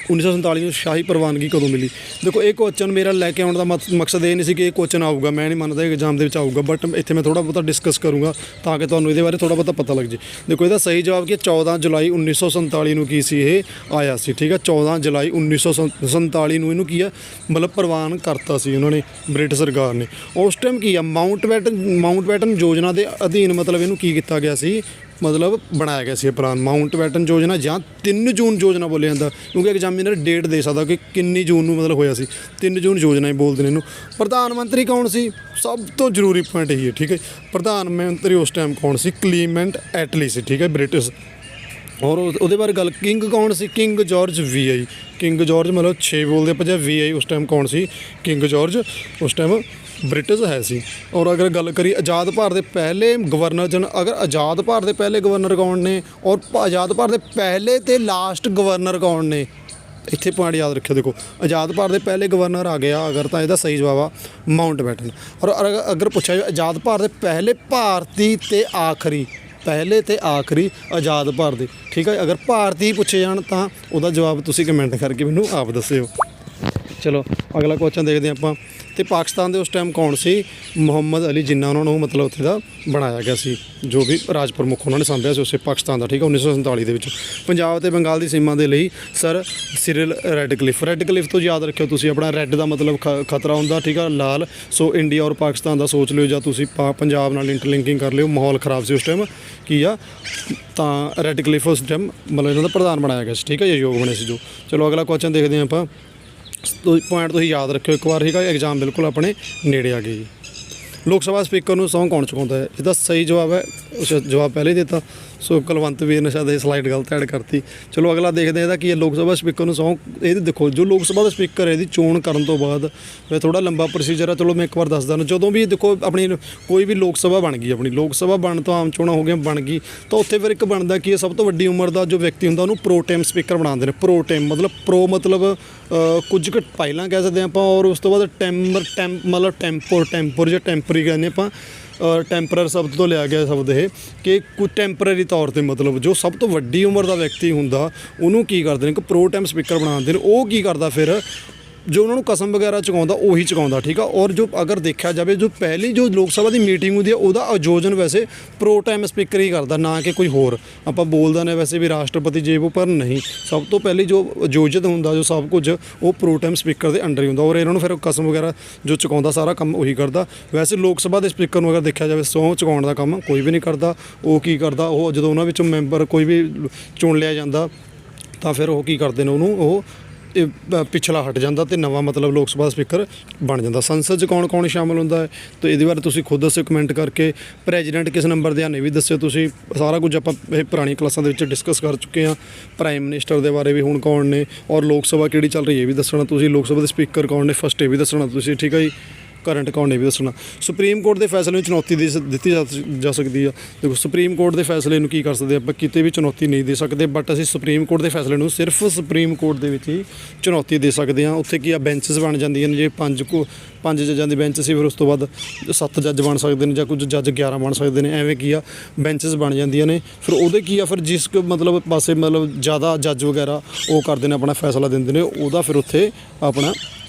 1947 ਨੂੰ ਸ਼ਾਹੀ ਪ੍ਰਵਾਨਗੀ ਕਦੋਂ ਮਿਲੀ? ਦੇਖੋ ਇਹ ਕੁਐਸਚਨ ਮੇਰਾ ਲੈ ਕੇ ਆਉਣ ਦਾ ਮਕਸਦ ਇਹ ਨਹੀਂ ਸੀ ਕਿ ਇਹ ਕੁਐਸਚਨ ਆਊਗਾ, ਮੈਂ ਨਹੀਂ ਮੰਨਦਾ ਐਗਜ਼ਾਮ ਦੇ ਵਿੱਚ ਆਊਗਾ, ਬਟ ਇੱਥੇ ਮੈਂ ਥੋੜ੍ਹਾ ਬਹੁਤਾ ਡਿਸਕਸ ਕਰੂੰਗਾ ਤਾਂ ਕਿ ਤੁਹਾਨੂੰ ਇਹਦੇ ਬਾਰੇ ਥੋੜ੍ਹਾ ਬਹੁਤਾ ਪਤਾ ਲੱਗ ਜੇ। ਦੇਖੋ ਇਹਦਾ ਸਹੀ ਜਵਾਬ ਕੀ 14 ਜੁਲਾਈ 1947 ਨੂੰ ਕੀ ਸੀ ਇਹ ਆਇਆ ਸੀ। ਠੀਕ ਹੈ, 14 ਜੁਲਾਈ 1947 ਨੂੰ ਇਹਨੂੰ ਕੀ ਆ ਮਤਲਬ ਪ੍ਰਵਾਨ ਕਰਤਾ ਸੀ ਉਹਨਾਂ ਨੇ, ਬ੍ਰਿਟਿਸ਼ ਸਰਕਾਰ ਨੇ। ਉਸ ਟਾਈਮ ਕੀ ਆ ਮਾਊਂਟਬੈਟਨ ਯੋਜਨਾ ਦੇ ਅਧੀਨ ਮਤਲਬ ਇਹਨੂੰ ਕੀ ਕੀਤਾ ਗਿਆ ਸੀ, ਮਤਲਬ ਬਣਾਇਆ ਗਿਆ ਸੀ ਇਹ ਪਲਾਨ। ਮਾਊਂਟਬੈਟਨ ਯੋਜਨਾ ਜਾਂ 3 ਜੂਨ ਯੋਜਨਾ ਬੋਲਿਆ ਜਾਂਦਾ, ਕਿਉਂਕਿ ਐਗਜ਼ਾਮੀਨਰ ਡੇਟ ਦੇ ਸਕਦਾ ਕਿ ਕਿੰਨੀ ਜੂਨ ਨੂੰ ਮਤਲਬ ਹੋਇਆ ਸੀ। 3 ਜੂਨ ਯੋਜਨਾ ਹੀ ਬੋਲਦੇ ਨੇ ਇਹਨੂੰ। ਪ੍ਰਧਾਨ ਮੰਤਰੀ ਕੌਣ ਸੀ? ਸਭ ਤੋਂ ਜ਼ਰੂਰੀ ਪੁਆਇੰਟ ਇਹੀ ਹੈ। ਠੀਕ ਹੈ, ਪ੍ਰਧਾਨ ਮੰਤਰੀ ਉਸ ਟਾਈਮ ਕੌਣ ਸੀ? ਕਲੀਮੈਂਟ ਐਟਲੀ ਸੀ। ਠੀਕ ਹੈ, ਬ੍ਰਿਟਿਸ਼। ਔਰ ਉਹਦੇ ਬਾਰੇ ਗੱਲ, ਕਿੰਗ ਕੌਣ ਸੀ? King George VI। King George ਮਤਲਬ 6 ਬੋਲਦੇ ਆਪਾਂ, ਜਾਂ VI ਉਸ ਟਾਈਮ ਕੌਣ ਸੀ? ਕਿੰਗ ਜਾਰਜ ਉਸ ਟਾਈਮ ਬ੍ਰਿਟਿਸ਼ ਹੈ ਸੀ। ਔਰ ਅਗਰ ਗੱਲ ਕਰੀ ਆਜ਼ਾਦ ਭਾਰਤ ਦੇ ਪਹਿਲੇ ਗਵਰਨਰ ਅਗਰ ਆਜ਼ਾਦ ਭਾਰਤ ਦੇ ਪਹਿਲੇ ਗਵਰਨਰ ਕੌਣ ਨੇ ਔਰ ਆਜ਼ਾਦ ਭਾਰਤ ਦੇ ਪਹਿਲੇ ਤੇ ਲਾਸਟ ਗਵਰਨਰ ਕੌਣ ਨੇ, ਇੱਥੇ ਪੁਆਇੰਟ ਯਾਦ ਰੱਖਿਓ। ਦੇਖੋ ਆਜ਼ਾਦ ਭਾਰਤ ਦੇ ਪਹਿਲੇ ਗਵਰਨਰ ਆ ਗਿਆ ਅਗਰ, ਤਾਂ ਇਹਦਾ ਸਹੀ ਜਵਾਬ ਆ ਮਾਊਂਟਬੈਟਨ। ਔਰ ਅਗਰ ਪੁੱਛਿਆ ਜਾਵੇ ਆਜ਼ਾਦ ਭਾਰਤ ਦੇ ਪਹਿਲੇ ਭਾਰਤੀ ਤੇ ਆਖਰੀ, ਪਹਿਲੇ ਤੇ ਆਖਰੀ ਆਜ਼ਾਦ ਭਾਰਤ ਦੇ। ਠੀਕ ਹੈ, ਅਗਰ ਭਾਰਤੀ ਪੁੱਛੇ ਜਾਣ ਤਾਂ ਉਹਦਾ ਜਵਾਬ ਤੁਸੀਂ ਕਮੈਂਟ ਕਰਕੇ ਮੈਨੂੰ ਆਪ ਦੱਸਿਓ। ਚਲੋ ਅਗਲਾ ਕੁਐਸਚਨ ਦੇਖਦੇ ਹਾਂ ਆਪਾਂ। ਤੇ ਪਾਕਿਸਤਾਨ ਦੇ ਉਸ ਟਾਈਮ ਕੌਣ ਸੀ? ਮੁਹੰਮਦ ਅਲੀ ਜਿੰਨਾ, ਉਹਨਾਂ ਨੂੰ ਮਤਲਬ ਉੱਥੇ ਦਾ ਬਣਾਇਆ ਗਿਆ ਸੀ, ਜੋ ਵੀ ਰਾਜ ਪ੍ਰਮੁੱਖ ਉਹਨਾਂ ਨੇ ਸਾਂਭਿਆ ਸੀ ਉਸੇ ਪਾਕਿਸਤਾਨ ਦਾ। ਠੀਕ ਹੈ, 1947 ਦੇ ਵਿੱਚ। ਪੰਜਾਬ ਅਤੇ ਬੰਗਾਲ ਦੀ ਸੀਮਾ ਦੇ ਲਈ ਸਰ ਸਿਰਿਲ ਰੈਡਕਲਿਫ ਤੋਂ ਯਾਦ ਰੱਖਿਓ ਤੁਸੀਂ, ਆਪਣਾ ਰੈੱਡ ਦਾ ਮਤਲਬ ਖਤਰਾ ਹੁੰਦਾ। ਠੀਕ ਆ, ਲਾਲ। ਸੋ ਇੰਡੀਆ ਔਰ ਪਾਕਿਸਤਾਨ ਦਾ ਸੋਚ ਲਿਓ, ਜਾਂ ਤੁਸੀਂ ਪੰਜਾਬ ਨਾਲ ਇੰਟਰਲਿੰਕਿੰਗ ਕਰ ਲਿਓ। ਮਾਹੌਲ ਖਰਾਬ ਸੀ ਉਸ ਟਾਈਮ ਕੀ ਆ, ਤਾਂ ਰੈਡਕਲਿਫ ਉਸ ਟਾਈਮ ਮਤਲਬ ਇਹਨਾਂ ਦਾ ਪ੍ਰਧਾਨ ਬਣਾਇਆ ਗਿਆ ਸੀ। ਠੀਕ ਹੈ, ਇਹ ਯੋਗ ਬਣੇ ਸੀ ਜੋ। ਚਲੋ ਅਗਲਾ ਕੁਐਸਚਨ ਦੇਖਦੇ ਹਾਂ ਆਪਾਂ। ਪੁਆਇੰਟ ਤੁਸੀਂ ਯਾਦ ਰੱਖਿਓ ਇੱਕ ਵਾਰ। ਠੀਕ ਹੈ, ਐਗਜ਼ਾਮ ਬਿਲਕੁਲ ਆਪਣੇ ਨੇੜੇ ਆ ਗਏ ਜੀ। ਲੋਕ ਸਭਾ ਸਪੀਕਰ ਨੂੰ ਸਹੁੰ ਕੌਣ ਚੁਕਾਉਂਦਾ ਹੈ? ਇਹਦਾ ਸਹੀ ਜਵਾਬ ਹੈ, ਉਸ ਜਵਾਬ ਪਹਿਲੇ ਹੀ ਦਿੱਤਾ। ਸੋ ਕੁਲਵੰਤ ਵੀਰ ਨੇ ਸ਼ਾਇਦ ਇਹ ਸਲਾਈਡ ਗਲਤ ਐਡ ਕਰਤੀ। ਚਲੋ ਅਗਲਾ ਦੇਖਦੇ ਹਾਂ ਇਹਦਾ ਕੀ ਹੈ। ਲੋਕ ਸਭਾ ਸਪੀਕਰ ਨੂੰ ਸਹੁੰ, ਇਹਦੇ ਦੇਖੋ ਜੋ ਲੋਕ ਸਭਾ ਦਾ ਸਪੀਕਰ ਹੈ ਇਹਦੀ ਚੋਣ ਕਰਨ ਤੋਂ ਬਾਅਦ ਥੋੜ੍ਹਾ ਲੰਬਾ ਪ੍ਰੋਸੀਜਰ ਆ। ਚਲੋ ਮੈਂ ਇੱਕ ਵਾਰ ਦੱਸ ਦਿੰਦਾ। ਜਦੋਂ ਵੀ ਦੇਖੋ ਆਪਣੀ ਕੋਈ ਵੀ ਲੋਕ ਸਭਾ ਬਣ ਗਈ, ਆਪਣੀ ਲੋਕ ਸਭਾ ਬਣਨ ਤੋਂ ਆਮ ਚੋਣਾਂ ਹੋ ਗਈਆਂ ਬਣ ਗਈ, ਤਾਂ ਉੱਥੇ ਫਿਰ ਇੱਕ ਬਣਦਾ ਕੀ ਹੈ, ਸਭ ਤੋਂ ਵੱਡੀ ਉਮਰ ਦਾ ਜੋ ਵਿਅਕਤੀ ਹੁੰਦਾ ਉਹਨੂੰ ਪ੍ਰੋਟੇਮ ਸਪੀਕਰ ਬਣਾਉਂਦੇ ਨੇ। ਪ੍ਰੋਟੇਮ ਮਤਲਬ ਮਤਲਬ ਕੁਝ ਕੁ ਪਹਿਲਾਂ ਕਹਿ ਸਕਦੇ ਹਾਂ ਆਪਾਂ, ਔਰ ਉਸ ਤੋਂ ਬਾਅਦ ਮਤਲਬ ਟੈਂਪਰ ਜਾਂ ਟੈਂਪਰੀ ਕਹਿੰਦੇ ਆਪਾਂ, ਟੈਂਪਰਰ ਸ਼ਬਦ ਤੋਂ ਲਿਆ ਗਿਆ ਸ਼ਬਦ ਇਹ ਕਿ ਕੁਝ ਟੈਂਪਰਰੀ ਤੌਰ ਤੇ ਮਤਲਬ ਜੋ ਸਭ ਤੋਂ ਵੱਡੀ ਉਮਰ ਦਾ ਵਿਅਕਤੀ ਹੁੰਦਾ ਉਹਨੂੰ ਕੀ ਕਰਦੇ ਨੇ ਕਿ ਪ੍ਰੋ ਟੈਮ ਸਪੀਕਰ ਬਣਾ ਦਿੰਦੇ ਨੇ। ਉਹ ਕੀ ਕਰਦਾ ਫਿਰ ਜੋ ਉਹਨਾਂ ਨੂੰ ਕਸਮ ਵਗੈਰਾ ਚੁਕਾਉਂਦਾ ਉਹੀ ਚੁਕਾਉਂਦਾ, ਠੀਕ ਆ। ਔਰ ਜੋ ਅਗਰ ਦੇਖਿਆ ਜਾਵੇ ਜੋ ਪਹਿਲੀ ਜੋ ਲੋਕ ਸਭਾ ਦੀ ਮੀਟਿੰਗ ਹੁੰਦੀ ਹੈ ਉਹਦਾ ਆਯੋਜਨ ਵੈਸੇ ਪ੍ਰੋ ਟਾਈਮ ਸਪੀਕਰ ਹੀ ਕਰਦਾ, ਨਾ ਕਿ ਕੋਈ ਹੋਰ। ਆਪਾਂ ਬੋਲਦੇ ਨੇ ਵੈਸੇ ਵੀ ਰਾਸ਼ਟਰਪਤੀ ਜੇ ਪਰ ਨਹੀਂ, ਸਭ ਤੋਂ ਪਹਿਲੀ ਜੋ ਆਯੋਜਿਤ ਹੁੰਦਾ ਜੋ ਸਭ ਕੁਝ ਉਹ ਪ੍ਰੋ ਟਾਈਮ ਸਪੀਕਰ ਦੇ ਅੰਡਰ ਹੀ ਹੁੰਦਾ। ਔਰ ਇਹਨਾਂ ਨੂੰ ਫਿਰ ਕਸਮ ਵਗੈਰਾ ਜੋ ਚੁਕਾਉਂਦਾ ਸਾਰਾ ਕੰਮ ਉਹੀ ਕਰਦਾ। ਵੈਸੇ ਲੋਕ ਸਭਾ ਦੇ ਸਪੀਕਰ ਨੂੰ ਅਗਰ ਦੇਖਿਆ ਜਾਵੇ ਸਹੁੰ ਚੁਕਾਉਣ ਦਾ ਕੰਮ ਕੋਈ ਵੀ ਨਹੀਂ ਕਰਦਾ। ਉਹ ਕੀ ਕਰਦਾ, ਉਹ ਜਦੋਂ ਉਹਨਾਂ ਵਿੱਚੋਂ ਮੈਂਬਰ ਕੋਈ ਵੀ ਚੁਣ ਲਿਆ ਜਾਂਦਾ ਤਾਂ ਫਿਰ ਉਹ ਕੀ ਕਰਦੇ ਨੇ, ਉਹਨੂੰ ਉਹ ਪਿਛਲਾ ਹਟ ਜਾਂਦਾ ਤੇ ਨਵਾਂ ਮਤਲਬ ਲੋਕ ਸਭਾ ਸਪੀਕਰ ਬਣ ਜਾਂਦਾ। ਸੰਸਦ 'ਚ ਕੌਣ ਕੌਣ ਸ਼ਾਮਲ ਹੁੰਦਾ ਹੈ ਤਾਂ ਇਹਦੇ ਬਾਰੇ ਤੁਸੀਂ ਖੁਦ ਦੱਸਿਓ ਕਮੈਂਟ ਕਰਕੇ। ਪ੍ਰੈਜ਼ੀਡੈਂਟ ਕਿਸ ਨੰਬਰ ਦੇ ਹਨ ਇਹ ਵੀ ਦੱਸਿਓ ਤੁਸੀਂ। ਸਾਰਾ ਕੁਝ ਆਪਾਂ ਇਹ ਪੁਰਾਣੀ ਕਲਾਸਾਂ ਦੇ ਵਿੱਚ ਡਿਸਕਸ ਕਰ ਚੁੱਕੇ ਹਾਂ। ਪ੍ਰਾਈਮ ਮਿਨਿਸਟਰ ਦੇ ਬਾਰੇ ਵੀ ਹੁਣ ਕੌਣ ਨੇ, ਔਰ ਲੋਕ ਸਭਾ ਕਿਹੜੀ ਚੱਲ ਰਹੀ ਹੈ ਇਹ ਵੀ ਦੱਸਣਾ ਤੁਸੀਂ। ਲੋਕ ਸਭਾ ਦੇ ਸਪੀਕਰ ਕੌਣ ਨੇ ਫਸਟ ਇਹ ਵੀ ਦੱਸਣਾ ਤੁਸੀਂ, ਠੀਕ ਹੈ ਜੀ। ਕਰੰਟ ਅਕਾਊਂਟ ਨੇ ਵੀ ਦੱਸਣਾ। ਸੁਪਰੀਮ ਕੋਰਟ ਦੇ ਫੈਸਲੇ ਨੂੰ ਚੁਣੌਤੀ ਦਿੱਤੀ ਜਾ ਸਕਦੀ ਆ। ਦੇਖੋ ਸੁਪਰੀਮ ਕੋਰਟ ਦੇ ਫੈਸਲੇ ਨੂੰ ਕੀ ਕਰ ਸਕਦੇ ਆਪਾਂ, ਕਿਤੇ ਵੀ ਚੁਣੌਤੀ ਨਹੀਂ ਦੇ ਸਕਦੇ, ਬਟ ਅਸੀਂ ਸੁਪਰੀਮ ਕੋਰਟ ਦੇ ਫੈਸਲੇ ਨੂੰ ਸਿਰਫ ਸੁਪਰੀਮ ਕੋਰਟ ਦੇ ਵਿੱਚ ਹੀ ਚੁਣੌਤੀ ਦੇ ਸਕਦੇ ਹਾਂ। ਉੱਥੇ ਕੀ ਆ ਬੈਂਚਸ ਬਣ ਜਾਂਦੀਆਂ ਨੇ, ਜੇ ਪੰਜ ਜੱਜਾਂ ਦੀ ਬੈਂਚ ਸੀ ਫਿਰ ਉਸ ਤੋਂ ਬਾਅਦ 7 ਜੱਜ ਬਣ ਸਕਦੇ ਨੇ ਜਾਂ ਕੁਝ ਜੱਜ 11 ਬਣ ਸਕਦੇ ਨੇ, ਐਵੇਂ ਕੀ ਆ ਬੈਂਚਸ ਬਣ ਜਾਂਦੀਆਂ ਨੇ। ਫਿਰ ਉਹਦੇ ਕੀ ਆ ਫਿਰ ਜਿਸ ਮਤਲਬ ਪਾਸੇ ਮਤਲਬ ਜ਼ਿਆਦਾ ਜੱਜ ਵਗੈਰਾ ਉਹ ਕਰਦੇ ਨੇ ਆਪਣਾ ਫੈਸਲਾ ਦਿੰਦੇ ਨੇ, ਉਹਦਾ ਫਿਰ ਉੱਥੇ ਆਪਣਾ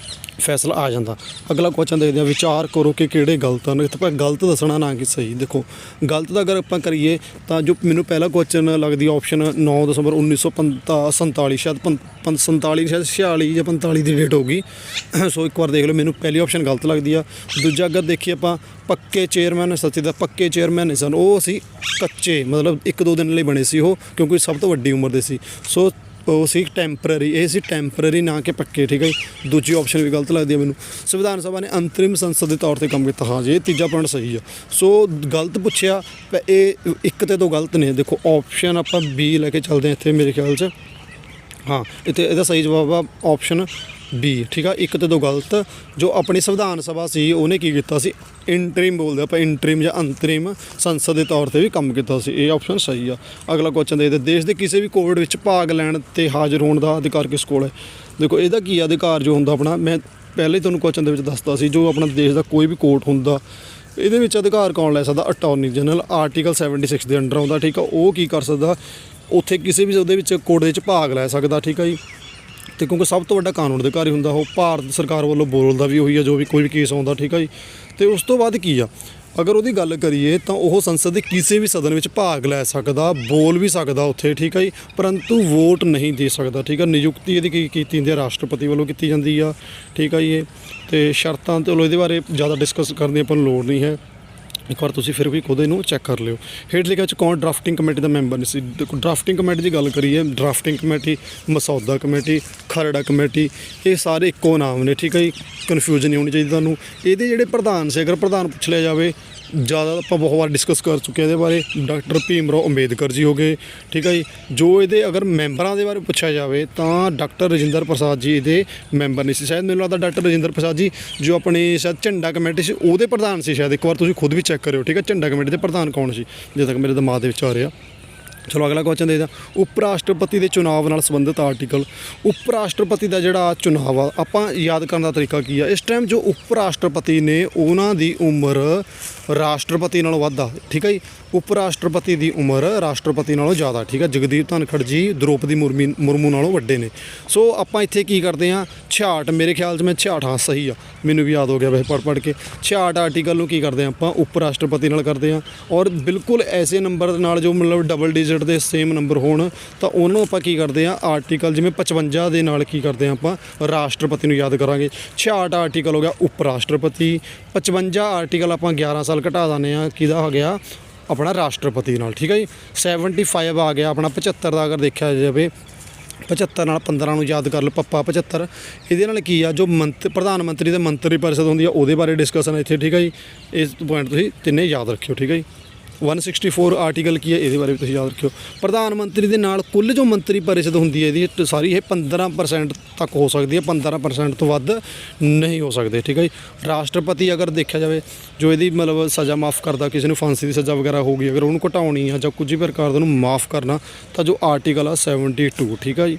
ਫੈਸਲਾ ਆ ਜਾਂਦਾ। ਅਗਲਾ ਕੁਐਸਚਨ ਦੇਖਦੇ ਹਾਂ, ਵਿਚਾਰ ਕਰੋ ਕਿ ਕਿਹੜੇ ਗਲਤ ਹਨ। ਇੱਥੇ ਆਪਾਂ ਗਲਤ ਦੱਸਣਾ ਨਾ ਕਿ ਸਹੀ। ਦੇਖੋ ਗਲਤ ਦਾ ਅਗਰ ਆਪਾਂ ਕਰੀਏ ਤਾਂ ਜੋ ਮੈਨੂੰ ਪਹਿਲਾ ਕੁਐਸਚਨ ਲੱਗਦੀ ਆਪਸ਼ਨ 9 ਦਸੰਬਰ 1947 ਸ਼ਾਇਦ 47 ਸ਼ਾਇਦ 46 ਜਾਂ 45 ਦੀ ਡੇਟ ਹੋਊਗੀ। ਸੋ ਇੱਕ ਵਾਰ ਦੇਖ ਲਓ, ਮੈਨੂੰ ਪਹਿਲੀ ਆਪਸ਼ਨ ਗਲਤ ਲੱਗਦੀ ਆ। ਦੂਜਾ ਅਗਰ ਦੇਖੀਏ ਆਪਾਂ ਪੱਕੇ ਚੇਅਰਮੈਨ ਸੱਚੀ ਦਾ ਪੱਕੇ ਚੇਅਰਮੈਨ ਨਹੀਂ ਸਨ, ਉਹ ਅਸੀਂ ਕੱਚੇ ਮਤਲਬ 1-2 ਦਿਨ ਲਈ ਬਣੇ ਸੀ ਉਹ, ਕਿਉਂਕਿ ਸਭ ਤੋਂ ਵੱਡੀ ਉਮਰ ਦੇ ਸੀ। ਸੋ ਉਹ ਸੀ ਟੈਂਪਰਰੀ, ਇਹ ਸੀ ਟੈਂਪਰਰੀ ਨਾ ਕਿ ਪੱਕੇ, ਠੀਕ ਹੈ ਜੀ। ਦੂਜੀ ਆਪਸ਼ਨ ਵੀ ਗਲਤ ਲੱਗਦੀ ਹੈ ਮੈਨੂੰ। ਸੰਵਿਧਾਨ ਸਭਾ ਨੇ ਅੰਤਰਿਮ ਸੰਸਦ ਦੇ ਤੌਰ 'ਤੇ ਕੰਮ ਕੀਤਾ, ਹਾਂ ਜੀ ਇਹ ਤੀਜਾ ਪੁਆਇੰਟ ਸਹੀ ਆ। ਸੋ ਗਲਤ ਪੁੱਛਿਆ ਇਹ 1 ਤੇ 2 ਗਲਤ ਨੇ। ਦੇਖੋ ਆਪਸ਼ਨ ਆਪਾਂ ਬੀ ਲੈ ਕੇ ਚੱਲਦੇ ਹਾਂ ਇੱਥੇ ਮੇਰੇ ਖਿਆਲ 'ਚ, ਹਾਂ ਇੱਥੇ ਇਹਦਾ ਸਹੀ ਜਵਾਬ ਆ ਆਪਸ਼ਨ ਬੀ, ਠੀਕ ਆ। 1 ਤੇ 2 ਗਲਤ। ਜੋ ਆਪਣੀ ਸੰਵਿਧਾਨ ਸਭਾ ਸੀ ਉਹਨੇ ਕੀ ਕੀਤਾ ਸੀ, ਇੰਟਰਿਮ ਬੋਲਦੇ ਆਪਾਂ, ਇੰਟਰਿਮ ਜਾਂ ਅੰਤਰਿਮ ਸੰਸਦ ਦੇ ਤੌਰ 'ਤੇ ਵੀ ਕੰਮ ਕੀਤਾ ਸੀ। ਇਹ ਆਪਸ਼ਨ ਸਹੀ ਆ। ਅਗਲਾ ਕੁਐਸਚਨ ਦੇਖਦੇ, ਦੇਸ਼ ਦੇ ਕਿਸੇ ਵੀ ਕੋਵਿਡ ਵਿੱਚ ਭਾਗ ਲੈਣ ਤੇ ਹਾਜ਼ਰ ਹੋਣ ਦਾ ਅਧਿਕਾਰ ਕਿਸ ਕੋਲ ਹੈ। ਦੇਖੋ ਇਹਦਾ ਕੀ ਅਧਿਕਾਰ ਜੋ ਹੁੰਦਾ ਆਪਣਾ, ਮੈਂ ਪਹਿਲੇ ਤੁਹਾਨੂੰ ਕੁਐਸਚਨ ਦੇ ਵਿੱਚ ਦੱਸਦਾ ਸੀ, ਜੋ ਆਪਣਾ ਦੇਸ਼ ਦਾ ਕੋਈ ਵੀ ਕੋਰਟ ਹੁੰਦਾ ਇਹਦੇ ਵਿੱਚ ਅਧਿਕਾਰ ਕੌਣ ਲੈ ਸਕਦਾ, ਅਟਾਰਨੀ ਜਨਰਲ, ਆਰਟੀਕਲ 76 ਦੇ ਅੰਡਰ ਆਉਂਦਾ, ਠੀਕ ਆ। ਉਹ ਕੀ ਕਰ ਸਕਦਾ, ਉੱਥੇ ਕਿਸੇ ਵੀ ਉਹਦੇ ਵਿੱਚ ਕੋਰਟ ਦੇ ਵਿੱਚ ਭਾਗ ਲੈ ਸਕਦਾ, ਠੀਕ ਆ ਜੀ। ਅਤੇ ਕਿਉਂਕਿ ਸਭ ਤੋਂ ਵੱਡਾ ਕਾਨੂੰਨ ਅਧਿਕਾਰੀ ਹੁੰਦਾ ਉਹ, ਭਾਰਤ ਸਰਕਾਰ ਵੱਲੋਂ ਬੋਲਦਾ ਵੀ ਉਹੀ ਆ ਜੋ ਵੀ ਕੋਈ ਵੀ ਕੇਸ ਆਉਂਦਾ, ਠੀਕ ਆ ਜੀ। ਅਤੇ ਉਸ ਤੋਂ ਬਾਅਦ ਕੀ ਆ, ਅਗਰ ਉਹਦੀ ਗੱਲ ਕਰੀਏ ਤਾਂ ਉਹ ਸੰਸਦ ਦੇ ਕਿਸੇ ਵੀ ਸਦਨ ਵਿੱਚ ਭਾਗ ਲੈ ਸਕਦਾ, ਬੋਲ ਵੀ ਸਕਦਾ ਉੱਥੇ, ਠੀਕ ਆ ਜੀ, ਪਰੰਤੂ ਵੋਟ ਨਹੀਂ ਦੇ ਸਕਦਾ, ਠੀਕ ਆ। ਨਿਯੁਕਤੀ ਇਹਦੀ ਕੀ ਕੀਤੀ ਜਾਂਦੀ ਹੈ, ਰਾਸ਼ਟਰਪਤੀ ਵੱਲੋਂ ਕੀਤੀ ਜਾਂਦੀ ਆ, ਠੀਕ ਆ ਜੀ। ਇਹ ਅਤੇ ਸ਼ਰਤਾਂ ਚਲੋ ਇਹਦੇ ਬਾਰੇ ਜ਼ਿਆਦਾ ਡਿਸਕਸ ਕਰਨ ਦੀ ਆਪਾਂ ਨੂੰ ਲੋੜ ਨਹੀਂ ਹੈ, ਇੱਕ ਵਾਰ ਤੁਸੀਂ ਫਿਰ ਵੀ ਖੁਦ ਇਹਨੂੰ ਚੈੱਕ ਕਰ ਲਿਓ। ਹੇਠ ਲਿਖਿਆ 'ਚ ਕੌਣ ਡਰਾਫਟਿੰਗ ਕਮੇਟੀ ਦਾ ਮੈਂਬਰ ਨਹੀਂ ਸੀ। ਦੇਖੋ ਡਰਾਫਟਿੰਗ ਕਮੇਟੀ ਦੀ ਗੱਲ ਕਰੀਏ, ਡਰਾਫਟਿੰਗ ਕਮੇਟੀ, ਮਸੌਦਾ ਕਮੇਟੀ, ਖਰੜਾ ਕਮੇਟੀ, ਇਹ ਸਾਰੇ ਇੱਕੋ ਨਾਮ ਨੇ, ਠੀਕ ਹੈ ਜੀ। ਕਨਫਿਊਜ਼ਨ ਨਹੀਂ ਹੋਣੀ ਚਾਹੀਦੀ ਤੁਹਾਨੂੰ। ਇਹਦੇ ਜਿਹੜੇ ਪ੍ਰਧਾਨ ਸੀ, ਅਗਰ ਪ੍ਰਧਾਨ ਪੁੱਛ ਲਿਆ ਜਾਵੇ, ਜ਼ਿਆਦਾ ਆਪਾਂ ਬਹੁਤ ਵਾਰ ਡਿਸਕਸ ਕਰ ਚੁੱਕੇ ਇਹਦੇ ਬਾਰੇ, ਡਾਕਟਰ ਭੀਮ ਰਾਓ ਅੰਬੇਦਕਰ ਜੀ ਹੋ ਗਏ, ਠੀਕ ਹੈ ਜੀ। ਜੋ ਇਹਦੇ ਅਗਰ ਮੈਂਬਰਾਂ ਦੇ ਬਾਰੇ ਪੁੱਛਿਆ ਜਾਵੇ ਤਾਂ ਡਾਕਟਰ ਰਾਜਿੰਦਰ ਪ੍ਰਸਾਦ ਜੀ ਇਹਦੇ ਮੈਂਬਰ ਨਹੀਂ ਸੀ। ਸ਼ਾਇਦ ਮੈਨੂੰ ਲੱਗਦਾ ਡਾਕਟਰ ਰਾਜਿੰਦਰ ਪ੍ਰਸਾਦ ਜੀ ਜੋ ਆਪਣੀ ਸ਼ਾਇਦ ਝੰਡਾ ਕਮੇਟੀ ਸੀ ਉਹਦੇ ਪ੍ਰਧਾਨ ਸੀ ਸ਼ਾਇਦ, ਇੱਕ ਵਾਰ ਤੁਸੀਂ ਖੁਦ ਵੀ ਚੈੱਕ ਕਰਿਓ, ਠੀਕ ਹੈ। ਝੰਡਾ ਕਮੇਟੀ ਦੇ ਪ੍ਰਧਾਨ ਕੌਣ ਸੀ, ਜਿੱਥੇ ਤੱਕ ਮੇਰੇ ਦਿਮਾਗ ਦੇ ਵਿੱਚ ਆ ਰਿਹਾ। ਚਲੋ ਅਗਲਾ ਕੁਐਸਚਨ ਦੇਖਦੇ ਹਾਂ, ਉਪ ਰਾਸ਼ਟਰਪਤੀ ਦੇ ਚੁਣਾਵ ਨਾਲ ਸੰਬੰਧਿਤ ਆਰਟੀਕਲ। ਉਪ ਰਾਸ਼ਟਰਪਤੀ ਦਾ ਜਿਹੜਾ ਚੁਣਾਵ ਆ, ਆਪਾਂ ਯਾਦ ਕਰਨ ਦਾ ਤਰੀਕਾ ਕੀ ਆ, ਇਸ ਟਾਈਮ ਜੋ ਉਪ ਰਾਸ਼ਟਰਪਤੀ ਨੇ ਉਹਨਾਂ ਦੀ ਉਮਰ ਰਾਸ਼ਟਰਪਤੀ ਨਾਲੋਂ ਵੱਧ ਆ, ਠੀਕ ਹੈ ਜੀ। ਉਪ ਰਾਸ਼ਟਰਪਤੀ ਦੀ ਉਮਰ ਰਾਸ਼ਟਰਪਤੀ ਨਾਲੋਂ ਜ਼ਿਆਦਾ, ਠੀਕ ਹੈ। ਜਗਦੀਪ ਧਨਖੜ ਜੀ ਦ੍ਰੋਪਦੀ ਮੁਰਮੂ ਨਾਲੋਂ ਵੱਡੇ ਨੇ। ਸੋ ਆਪਾਂ ਇੱਥੇ ਕੀ ਕਰਦੇ ਹਾਂ, 66 ਮੇਰੇ ਖਿਆਲ 'ਚ ਮੈਂ 66 ਹਾਂ ਸਹੀ ਆ, ਮੈਨੂੰ ਵੀ ਯਾਦ ਹੋ ਗਿਆ ਵੈਸੇ ਪੜ੍ਹ ਕੇ। 66 ਆਰਟੀਕਲ ਨੂੰ ਕੀ ਕਰਦੇ ਹਾਂ ਆਪਾਂ, ਉਪ ਰਾਸ਼ਟਰਪਤੀ ਨਾਲ ਕਰਦੇ ਹਾਂ। ਔਰ ਬਿਲਕੁਲ ਐਸੇ ਨੰਬਰ ਨਾਲ ਜੋ ਮਤਲਬ ਡਬਲ ਡਿਜਿਟ ਦੇ ਸੇਮ ਨੰਬਰ ਹੋਣ ਤਾਂ ਉਹਨੂੰ ਆਪਾਂ ਕੀ ਕਰਦੇ ਹਾਂ, ਆਰਟੀਕਲ ਜਿਵੇਂ 55 ਦੇ ਨਾਲ ਕੀ ਕਰਦੇ ਹਾਂ ਆਪਾਂ ਰਾਸ਼ਟਰਪਤੀ ਨੂੰ ਯਾਦ ਕਰਾਂਗੇ। 66 ਆਰਟੀਕਲ ਹੋ ਗਿਆ ਉਪ ਰਾਸ਼ਟਰਪਤੀ, 55 ਆਰਟੀਕਲ ਆਪਾਂ 11 ਸਾਲ ਘਟਾ ਦਿੰਦੇ ਹਾਂ, ਕਿਹਦਾ ਹੋ ਗਿਆ ਆਪਣਾ ਰਾਸ਼ਟਰਪਤੀ ਨਾਲ, ਠੀਕ ਹੈ ਜੀ। 75 ਆ ਗਿਆ ਆਪਣਾ 75 ਦਾ, ਅਗਰ ਦੇਖਿਆ ਜਾਵੇ 75 ਨਾਲ 15 ਨੂੰ ਯਾਦ ਕਰ ਲਓ, ਪੱਪਾ 75। ਇਹਦੇ ਨਾਲ ਕੀ ਆ, ਜੋ ਪ੍ਰਧਾਨ ਮੰਤਰੀ ਦੇ ਮੰਤਰੀ ਪਰਿਸ਼ਦ ਹੁੰਦੀ ਆ ਉਹਦੇ ਬਾਰੇ ਡਿਸਕਸ਼ਨ ਇੱਥੇ, ਠੀਕ ਹੈ ਜੀ। ਇਸ ਪੁਆਇੰਟ ਤੁਸੀਂ ਤਿੰਨੇ ਯਾਦ ਰੱਖਿਓ, ਠੀਕ ਹੈ ਜੀ। 164 ਆਰਟੀਕਲ ਕੀ ਹੈ ਇਹਦੇ ਬਾਰੇ ਵੀ ਤੁਸੀਂ ਯਾਦ ਰੱਖਿਓ। ਪ੍ਰਧਾਨ ਮੰਤਰੀ ਦੇ ਨਾਲ ਕੁੱਲ ਜੋ ਮੰਤਰੀ ਪਰਿਸ਼ਦ ਹੁੰਦੀ ਹੈ ਇਹਦੀ ਸਾਰੀ ਇਹ 15% ਤੱਕ ਹੋ ਸਕਦੀ ਹੈ, 15% ਤੋਂ ਵੱਧ ਨਹੀਂ ਹੋ ਸਕਦੇ, ਠੀਕ ਹੈ ਜੀ। ਰਾਸ਼ਟਰਪਤੀ ਅਗਰ ਦੇਖਿਆ ਜਾਵੇ ਜੋ ਇਹਦੀ ਮਤਲਬ ਸਜ਼ਾ ਮਾफ़ ਕਰਦਾ, ਕਿਸੇ ਨੂੰ ਫਾਂਸੀ ਦੀ ਸਜ਼ਾ ਵਗੈਰਾ ਹੋ ਗਈ, ਅਗਰ ਉਹਨੂੰ ਘਟਾਉਣੀ ਆ ਜਾਂ ਕੁਝ ਵੀ ਪ੍ਰਕਾਰ ਦਾ ਉਹਨੂੰ ਮਾफ़ ਕਰਨਾ ਤਾਂ ਜੋ ਆਰਟੀਕਲ ਆ 72, ਠੀਕ ਹੈ ਜੀ।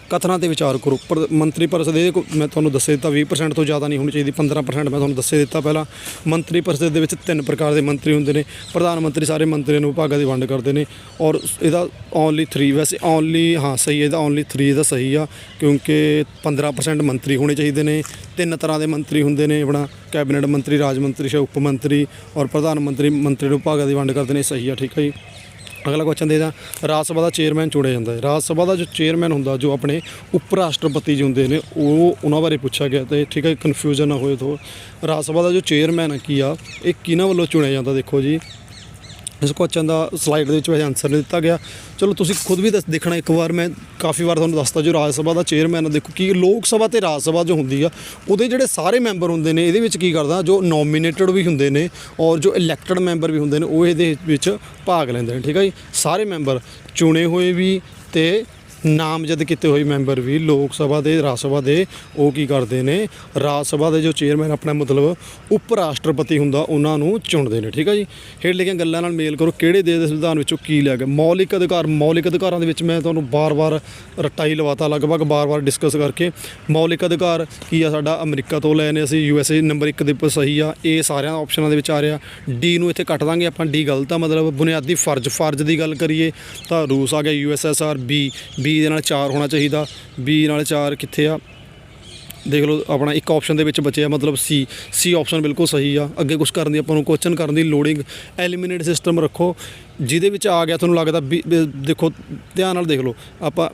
ਕਥਨਾਂ ਤੇ ਵਿਚਾਰ ਕਰੋ। ਮੰਤਰੀ ਪਰਿਸ਼ਦ ਮੈਂ ਤੁਹਾਨੂੰ ਦੱਸੇ ਦਿੱਤਾ 20% ਤੋਂ ਜ਼ਿਆਦਾ ਨਹੀਂ ਹੋਣੀ ਚਾਹੀਦੀ, 15% ਮੈਂ ਤੁਹਾਨੂੰ ਦੱਸੇ ਦਿੱਤਾ ਪਹਿਲਾਂ। ਮੰਤਰੀ ਪਰਿਸ਼ਦ ਦੇ ਵਿੱਚ 3 ਪ੍ਰਕਾਰ ਦੇ ਮੰਤਰੀ ਹੁੰਦੇ ਨੇ। ਪ੍ਰਧਾਨ ਮੰਤਰੀ ਸਾਰੇ ਮੰਤਰੀਆਂ ਨੂੰ ਵਿਭਾਗਾਂ ਦੀ ਵੰਡ ਕਰਦੇ ਨੇ ਔਰ ਇਹਦਾ ਓਨਲੀ 3 ਵੈਸੇ ਓਨਲੀ ਸਹੀ ਇਹਦਾ ਓਨਲੀ 3 ਇਹਦਾ ਸਹੀ ਆ, ਕਿਉਂਕਿ 15% ਮੰਤਰੀ ਹੋਣੇ ਚਾਹੀਦੇ ਨੇ। 3 ਤਰ੍ਹਾਂ ਦੇ ਮੰਤਰੀ ਹੁੰਦੇ ਨੇ ਆਪਣਾ ਕੈਬਨਿਟ ਮੰਤਰੀ, ਰਾਜ ਮੰਤਰੀ, ਉਪ ਮੰਤਰੀ ਔਰ ਪ੍ਰਧਾਨ ਮੰਤਰੀ। ਮੰਤਰੀ ਨੂੰ ਵਿਭਾਗਾਂ ਦੀ ਵੰਡ ਕਰਦੇ ਨੇ, ਸਹੀ ਆ, ਠੀਕ ਹੈ ਜੀ। ਅਗਲਾ ਕੁਐਸਚਨ ਦੇਖਦਾ, ਰਾਜ ਸਭਾ ਦਾ ਚੇਅਰਮੈਨ ਚੁਣਿਆ ਜਾਂਦਾ ਹੈ। ਰਾਜ ਸਭਾ ਦਾ ਜੋ ਚੇਅਰਮੈਨ ਹੁੰਦਾ, ਜੋ ਆਪਣੇ ਉਪ ਰਾਸ਼ਟਰਪਤੀ ਜੀ ਹੁੰਦੇ ਨੇ, ਉਹਨਾਂ ਬਾਰੇ ਪੁੱਛਿਆ ਗਿਆ ਤੇ ਠੀਕ ਹੈ, ਕਨਫਿਊਜ਼ਨ ਨਾ ਹੋਏ ਤੋਂ। ਰਾਜ ਸਭਾ ਦਾ ਜੋ ਚੇਅਰਮੈਨ ਕੀ ਆ, ਇਹ ਕਿਹਨਾਂ ਵੱਲੋਂ ਚੁਣਿਆ ਜਾਂਦਾ? ਦੇਖੋ ਜੀ, ਇਸ ਕੁਐਸਚਨ ਦਾ ਸਲਾਈਡ ਦੇ ਵਿੱਚ ਵੈਸੇ ਆਨਸਰ ਨਹੀਂ ਦਿੱਤਾ ਗਿਆ, ਚਲੋ ਤੁਸੀਂ ਖੁਦ ਵੀ ਦੇਖਣਾ ਇੱਕ ਵਾਰ। ਮੈਂ ਕਾਫੀ ਵਾਰ ਤੁਹਾਨੂੰ ਦੱਸਦਾ, ਜੋ ਰਾਜ ਸਭਾ ਦਾ ਚੇਅਰਮੈਨ ਆ, ਦੇਖੋ ਕਿ ਲੋਕ ਸਭਾ ਤੇ ਰਾਜ ਸਭਾ ਜੋ ਹੁੰਦੀ ਆ, ਉਹਦੇ ਜਿਹੜੇ ਸਾਰੇ ਮੈਂਬਰ ਹੁੰਦੇ ਨੇ, ਇਹਦੇ ਵਿੱਚ ਕੀ ਕਰਦਾ, ਜੋ ਨੋਮੀਨੇਟਡ ਵੀ ਹੁੰਦੇ ਨੇ ਔਰ ਜੋ ਇਲੈਕਟਡ ਮੈਂਬਰ ਵੀ ਹੁੰਦੇ ਨੇ, ਉਹ ਇਹਦੇ ਵਿੱਚ ਭਾਗ ਲੈਂਦੇ ਨੇ, ਠੀਕ ਹੈ ਜੀ। ਸਾਰੇ ਮੈਂਬਰ ਚੁਣੇ ਹੋਏ ਵੀ ਤੇ ਨਾਮਜ਼ਦ ਕੀਤੇ ਹੋਏ ਮੈਂਬਰ ਵੀ ਲੋਕ ਸਭਾ ਦੇ, ਰਾਜ ਸਭਾ ਦੇ, ਉਹ ਕੀ ਕਰਦੇ ਨੇ, ਰਾਜ ਸਭਾ ਦੇ ਜੋ ਚੇਅਰਮੈਨ ਆਪਣਾ ਮਤਲਬ ਉਪ ਰਾਸ਼ਟਰਪਤੀ ਹੁੰਦਾ, ਉਹਨਾਂ ਨੂੰ ਚੁਣਦੇ ਨੇ, ਠੀਕ ਹੈ ਜੀ। ਹੇਠ ਲਿਖੀਆਂ ਗੱਲਾਂ ਨਾਲ ਮੇਲ ਕਰੋ, ਕਿਹੜੇ ਦੇਸ਼ ਦੇ ਸੰਵਿਧਾਨ ਵਿੱਚੋਂ ਕੀ ਲਿਆ ਗਿਆ? ਮੌਲਿਕ ਅਧਿਕਾਰ। ਮੌਲਿਕ ਅਧਿਕਾਰਾਂ ਦੇ ਵਿੱਚ ਮੈਂ ਤੁਹਾਨੂੰ ਬਾਰ-ਬਾਰ ਰੱਟਾ ਹੀ ਲਵਾਤਾ, ਲਗਭਗ ਬਾਰ-ਬਾਰ ਡਿਸਕਸ ਕਰਕੇ। ਮੌਲਿਕ ਅਧਿਕਾਰ ਕੀ ਆ ਸਾਡਾ? ਅਮਰੀਕਾ ਤੋਂ ਲਏ ਨੇ ਅਸੀਂ, USA ਨੰਬਰ 1 ਦੇ ਉੱਪਰ ਸਹੀ ਆ, ਇਹ ਸਾਰਿਆਂ ਆਪਸ਼ਨਾਂ ਦੇ ਵਿੱਚ ਆ ਰਿਹਾ। ਡੀ ਨੂੰ ਇੱਥੇ ਕੱਟ ਦਾਂਗੇ ਆਪਾਂ, ਡੀ ਗਲਤ ਆ, ਮਤਲਬ ਬੁਨਿਆਦੀ ਫਰਜ਼ ਦੀ ਗੱਲ ਕਰੀਏ ਤਾਂ ਰੂਸ ਆ ਗਿਆ, USSR। ਬੀ ਦੇ ਨਾਲ 4 ਹੋਣਾ ਚਾਹੀਦਾ, ਬੀ ਨਾਲ 4 ਕਿੱਥੇ ਆ? ਦੇਖ ਲਓ, ਆਪਣਾ ਇੱਕ ਆਪਸ਼ਨ ਦੇ ਵਿੱਚ ਬਚਿਆ, ਮਤਲਬ ਸੀ ਆਪਸ਼ਨ ਬਿਲਕੁਲ ਸਹੀ ਆ। ਅੱਗੇ ਕੁਛ ਕਰਨ ਦੀ ਆਪਾਂ ਨੂੰ ਕੁਐਸਚਨ ਕਰਨ ਦੀ ਲੋਡਿੰਗ ਐਲੀਮੀਨੇਟ ਸਿਸਟਮ ਰੱਖੋ, ਜਿਹਦੇ ਵਿੱਚ ਆ ਗਿਆ ਤੁਹਾਨੂੰ ਲੱਗਦਾ ਦੇਖੋ ਧਿਆਨ ਨਾਲ ਦੇਖ ਲਓ।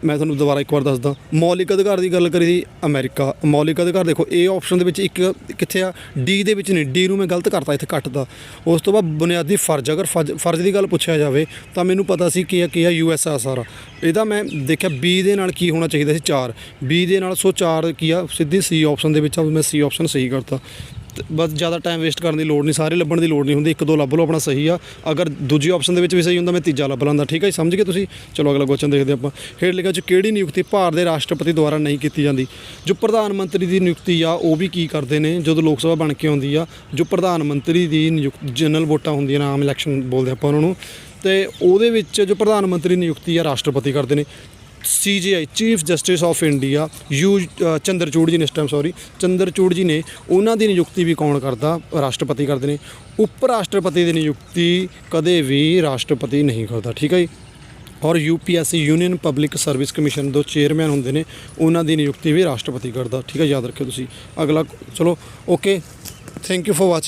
ਮੈਂ ਤੁਹਾਨੂੰ ਦੁਬਾਰਾ ਇੱਕ ਵਾਰ ਦੱਸਦਾ, ਮੌਲਿਕ ਅਧਿਕਾਰ ਦੀ ਗੱਲ ਕਰੀ ਸੀ ਅਮਰੀਕਾ। ਮੌਲਿਕ ਅਧਿਕਾਰ ਦੇਖੋ ਇਹ ਆਪਸ਼ਨ ਦੇ ਵਿੱਚ ਇੱਕ ਕਿੱਥੇ ਆ? ਡੀ ਦੇ ਵਿੱਚ ਨਹੀਂ, ਡੀ ਨੂੰ ਮੈਂ ਗਲਤ ਕਰਤਾ, ਇੱਥੇ ਕੱਟਦਾ। ਉਸ ਤੋਂ ਬਾਅਦ ਬੁਨਿਆਦੀ ਫਰਜ਼, ਅਗਰ ਫਰਜ਼ ਦੀ ਗੱਲ ਪੁੱਛਿਆ ਜਾਵੇ ਤਾਂ ਮੈਨੂੰ ਪਤਾ ਸੀ ਕੀ ਆ USSR। ਇਹਦਾ ਮੈਂ ਦੇਖਿਆ ਬੀ ਦੇ ਨਾਲ ਕੀ ਹੋਣਾ ਚਾਹੀਦਾ ਸੀ? 4। ਬੀ ਦੇ ਨਾਲ 4 ਕੀ ਆ? ਸਿੱਧੀ ਸੀ ਆਪਸ਼ਨ ਦੇ ਵਿੱਚ ਆ, ਮੈਂ ਸੀ ਆਪਸ਼ਨ ਸਹੀ ਕਰਤਾ। ਬਸ ਜ਼ਿਆਦਾ ਟਾਈਮ ਵੇਸਟ ਕਰਨ ਦੀ ਲੋੜ ਨਹੀਂ, ਸਾਰੇ ਲੱਭਣ ਦੀ ਲੋੜ ਨਹੀਂ ਹੁੰਦੀ, 1-2 ਲੱਭ ਲਓ ਆਪਣਾ ਸਹੀ ਆ। ਅਗਰ ਦੂਜੀ ਆਪਸ਼ਨ ਦੇ ਵਿੱਚ ਵੀ ਸਹੀ ਹੁੰਦਾ, ਮੈਂ ਤੀਜਾ ਲੱਭ ਲੈਂਦਾ, ਠੀਕ ਹੈ ਜੀ, ਸਮਝ ਗਏ ਤੁਸੀਂ? ਚਲੋ ਅਗਲਾ ਕੁਐਸਚਨ ਦੇਖਦੇ ਆਪਾਂ। ਹੇਠ ਲਿਖਿਆਂ 'ਚ ਕਿਹੜੀ ਨਿਯੁਕਤੀ ਭਾਰਤ ਦੇ ਰਾਸ਼ਟਰਪਤੀ ਦੁਆਰਾ ਨਹੀਂ ਕੀਤੀ ਜਾਂਦੀ? ਜੋ ਪ੍ਰਧਾਨ ਮੰਤਰੀ ਦੀ ਨਿਯੁਕਤੀ ਆ, ਉਹ ਵੀ ਕੀ ਕਰਦੇ ਨੇ ਜਦੋਂ ਲੋਕ ਸਭਾ ਬਣ ਕੇ ਆਉਂਦੀ ਆ? ਜੋ ਪ੍ਰਧਾਨ ਮੰਤਰੀ ਦੀ ਜਨਰਲ ਵੋਟਾਂ ਹੁੰਦੀਆਂ ਨੇ, ਆਮ ਇਲੈਕਸ਼ਨ ਬੋਲਦੇ ਆਪਾਂ ਉਹਨਾਂ ਨੂੰ, ਤੇ ਉਹਦੇ ਵਿੱਚ ਜੋ ਪ੍ਰਧਾਨ ਮੰਤਰੀ ਨਿਯੁਕਤੀ ਆ ਰਾਸ਼ਟਰਪਤੀ ਕਰਦੇ ਨੇ। CJI chief justice of India Chandrachud ਜੀ ਨੇ, ਇਸ ਟਾਈਮ ਚੰਦਰਚੂੜ ਜੀ ਨੇ, ਉਹਨਾਂ ਦੀ ਨਿਯੁਕਤੀ ਵੀ ਕੌਣ ਕਰਦਾ? ਰਾਸ਼ਟਰਪਤੀ ਕਰਦੇ ਨੇ। ਉਪ ਰਾਸ਼ਟਰਪਤੀ ਦੀ ਨਿਯੁਕਤੀ ਕਦੇ ਵੀ ਰਾਸ਼ਟਰਪਤੀ ਨਹੀਂ ਕਰਦਾ, ਠੀਕ ਹੈ ਜੀ। ਔਰ UPSC union public service commission ਦੋ ਚੇਅਰਮੈਨ ਹੁੰਦੇ ਨੇ, ਉਹਨਾਂ ਦੀ ਨਿਯੁਕਤੀ ਵੀ ਰਾਸ਼ਟਰਪਤੀ ਕਰਦਾ, ਠੀਕ ਹੈ, ਯਾਦ ਰੱਖਿਓ ਤੁਸੀਂ। ਅਗਲਾ ਚਲੋ okay, thank you for watching.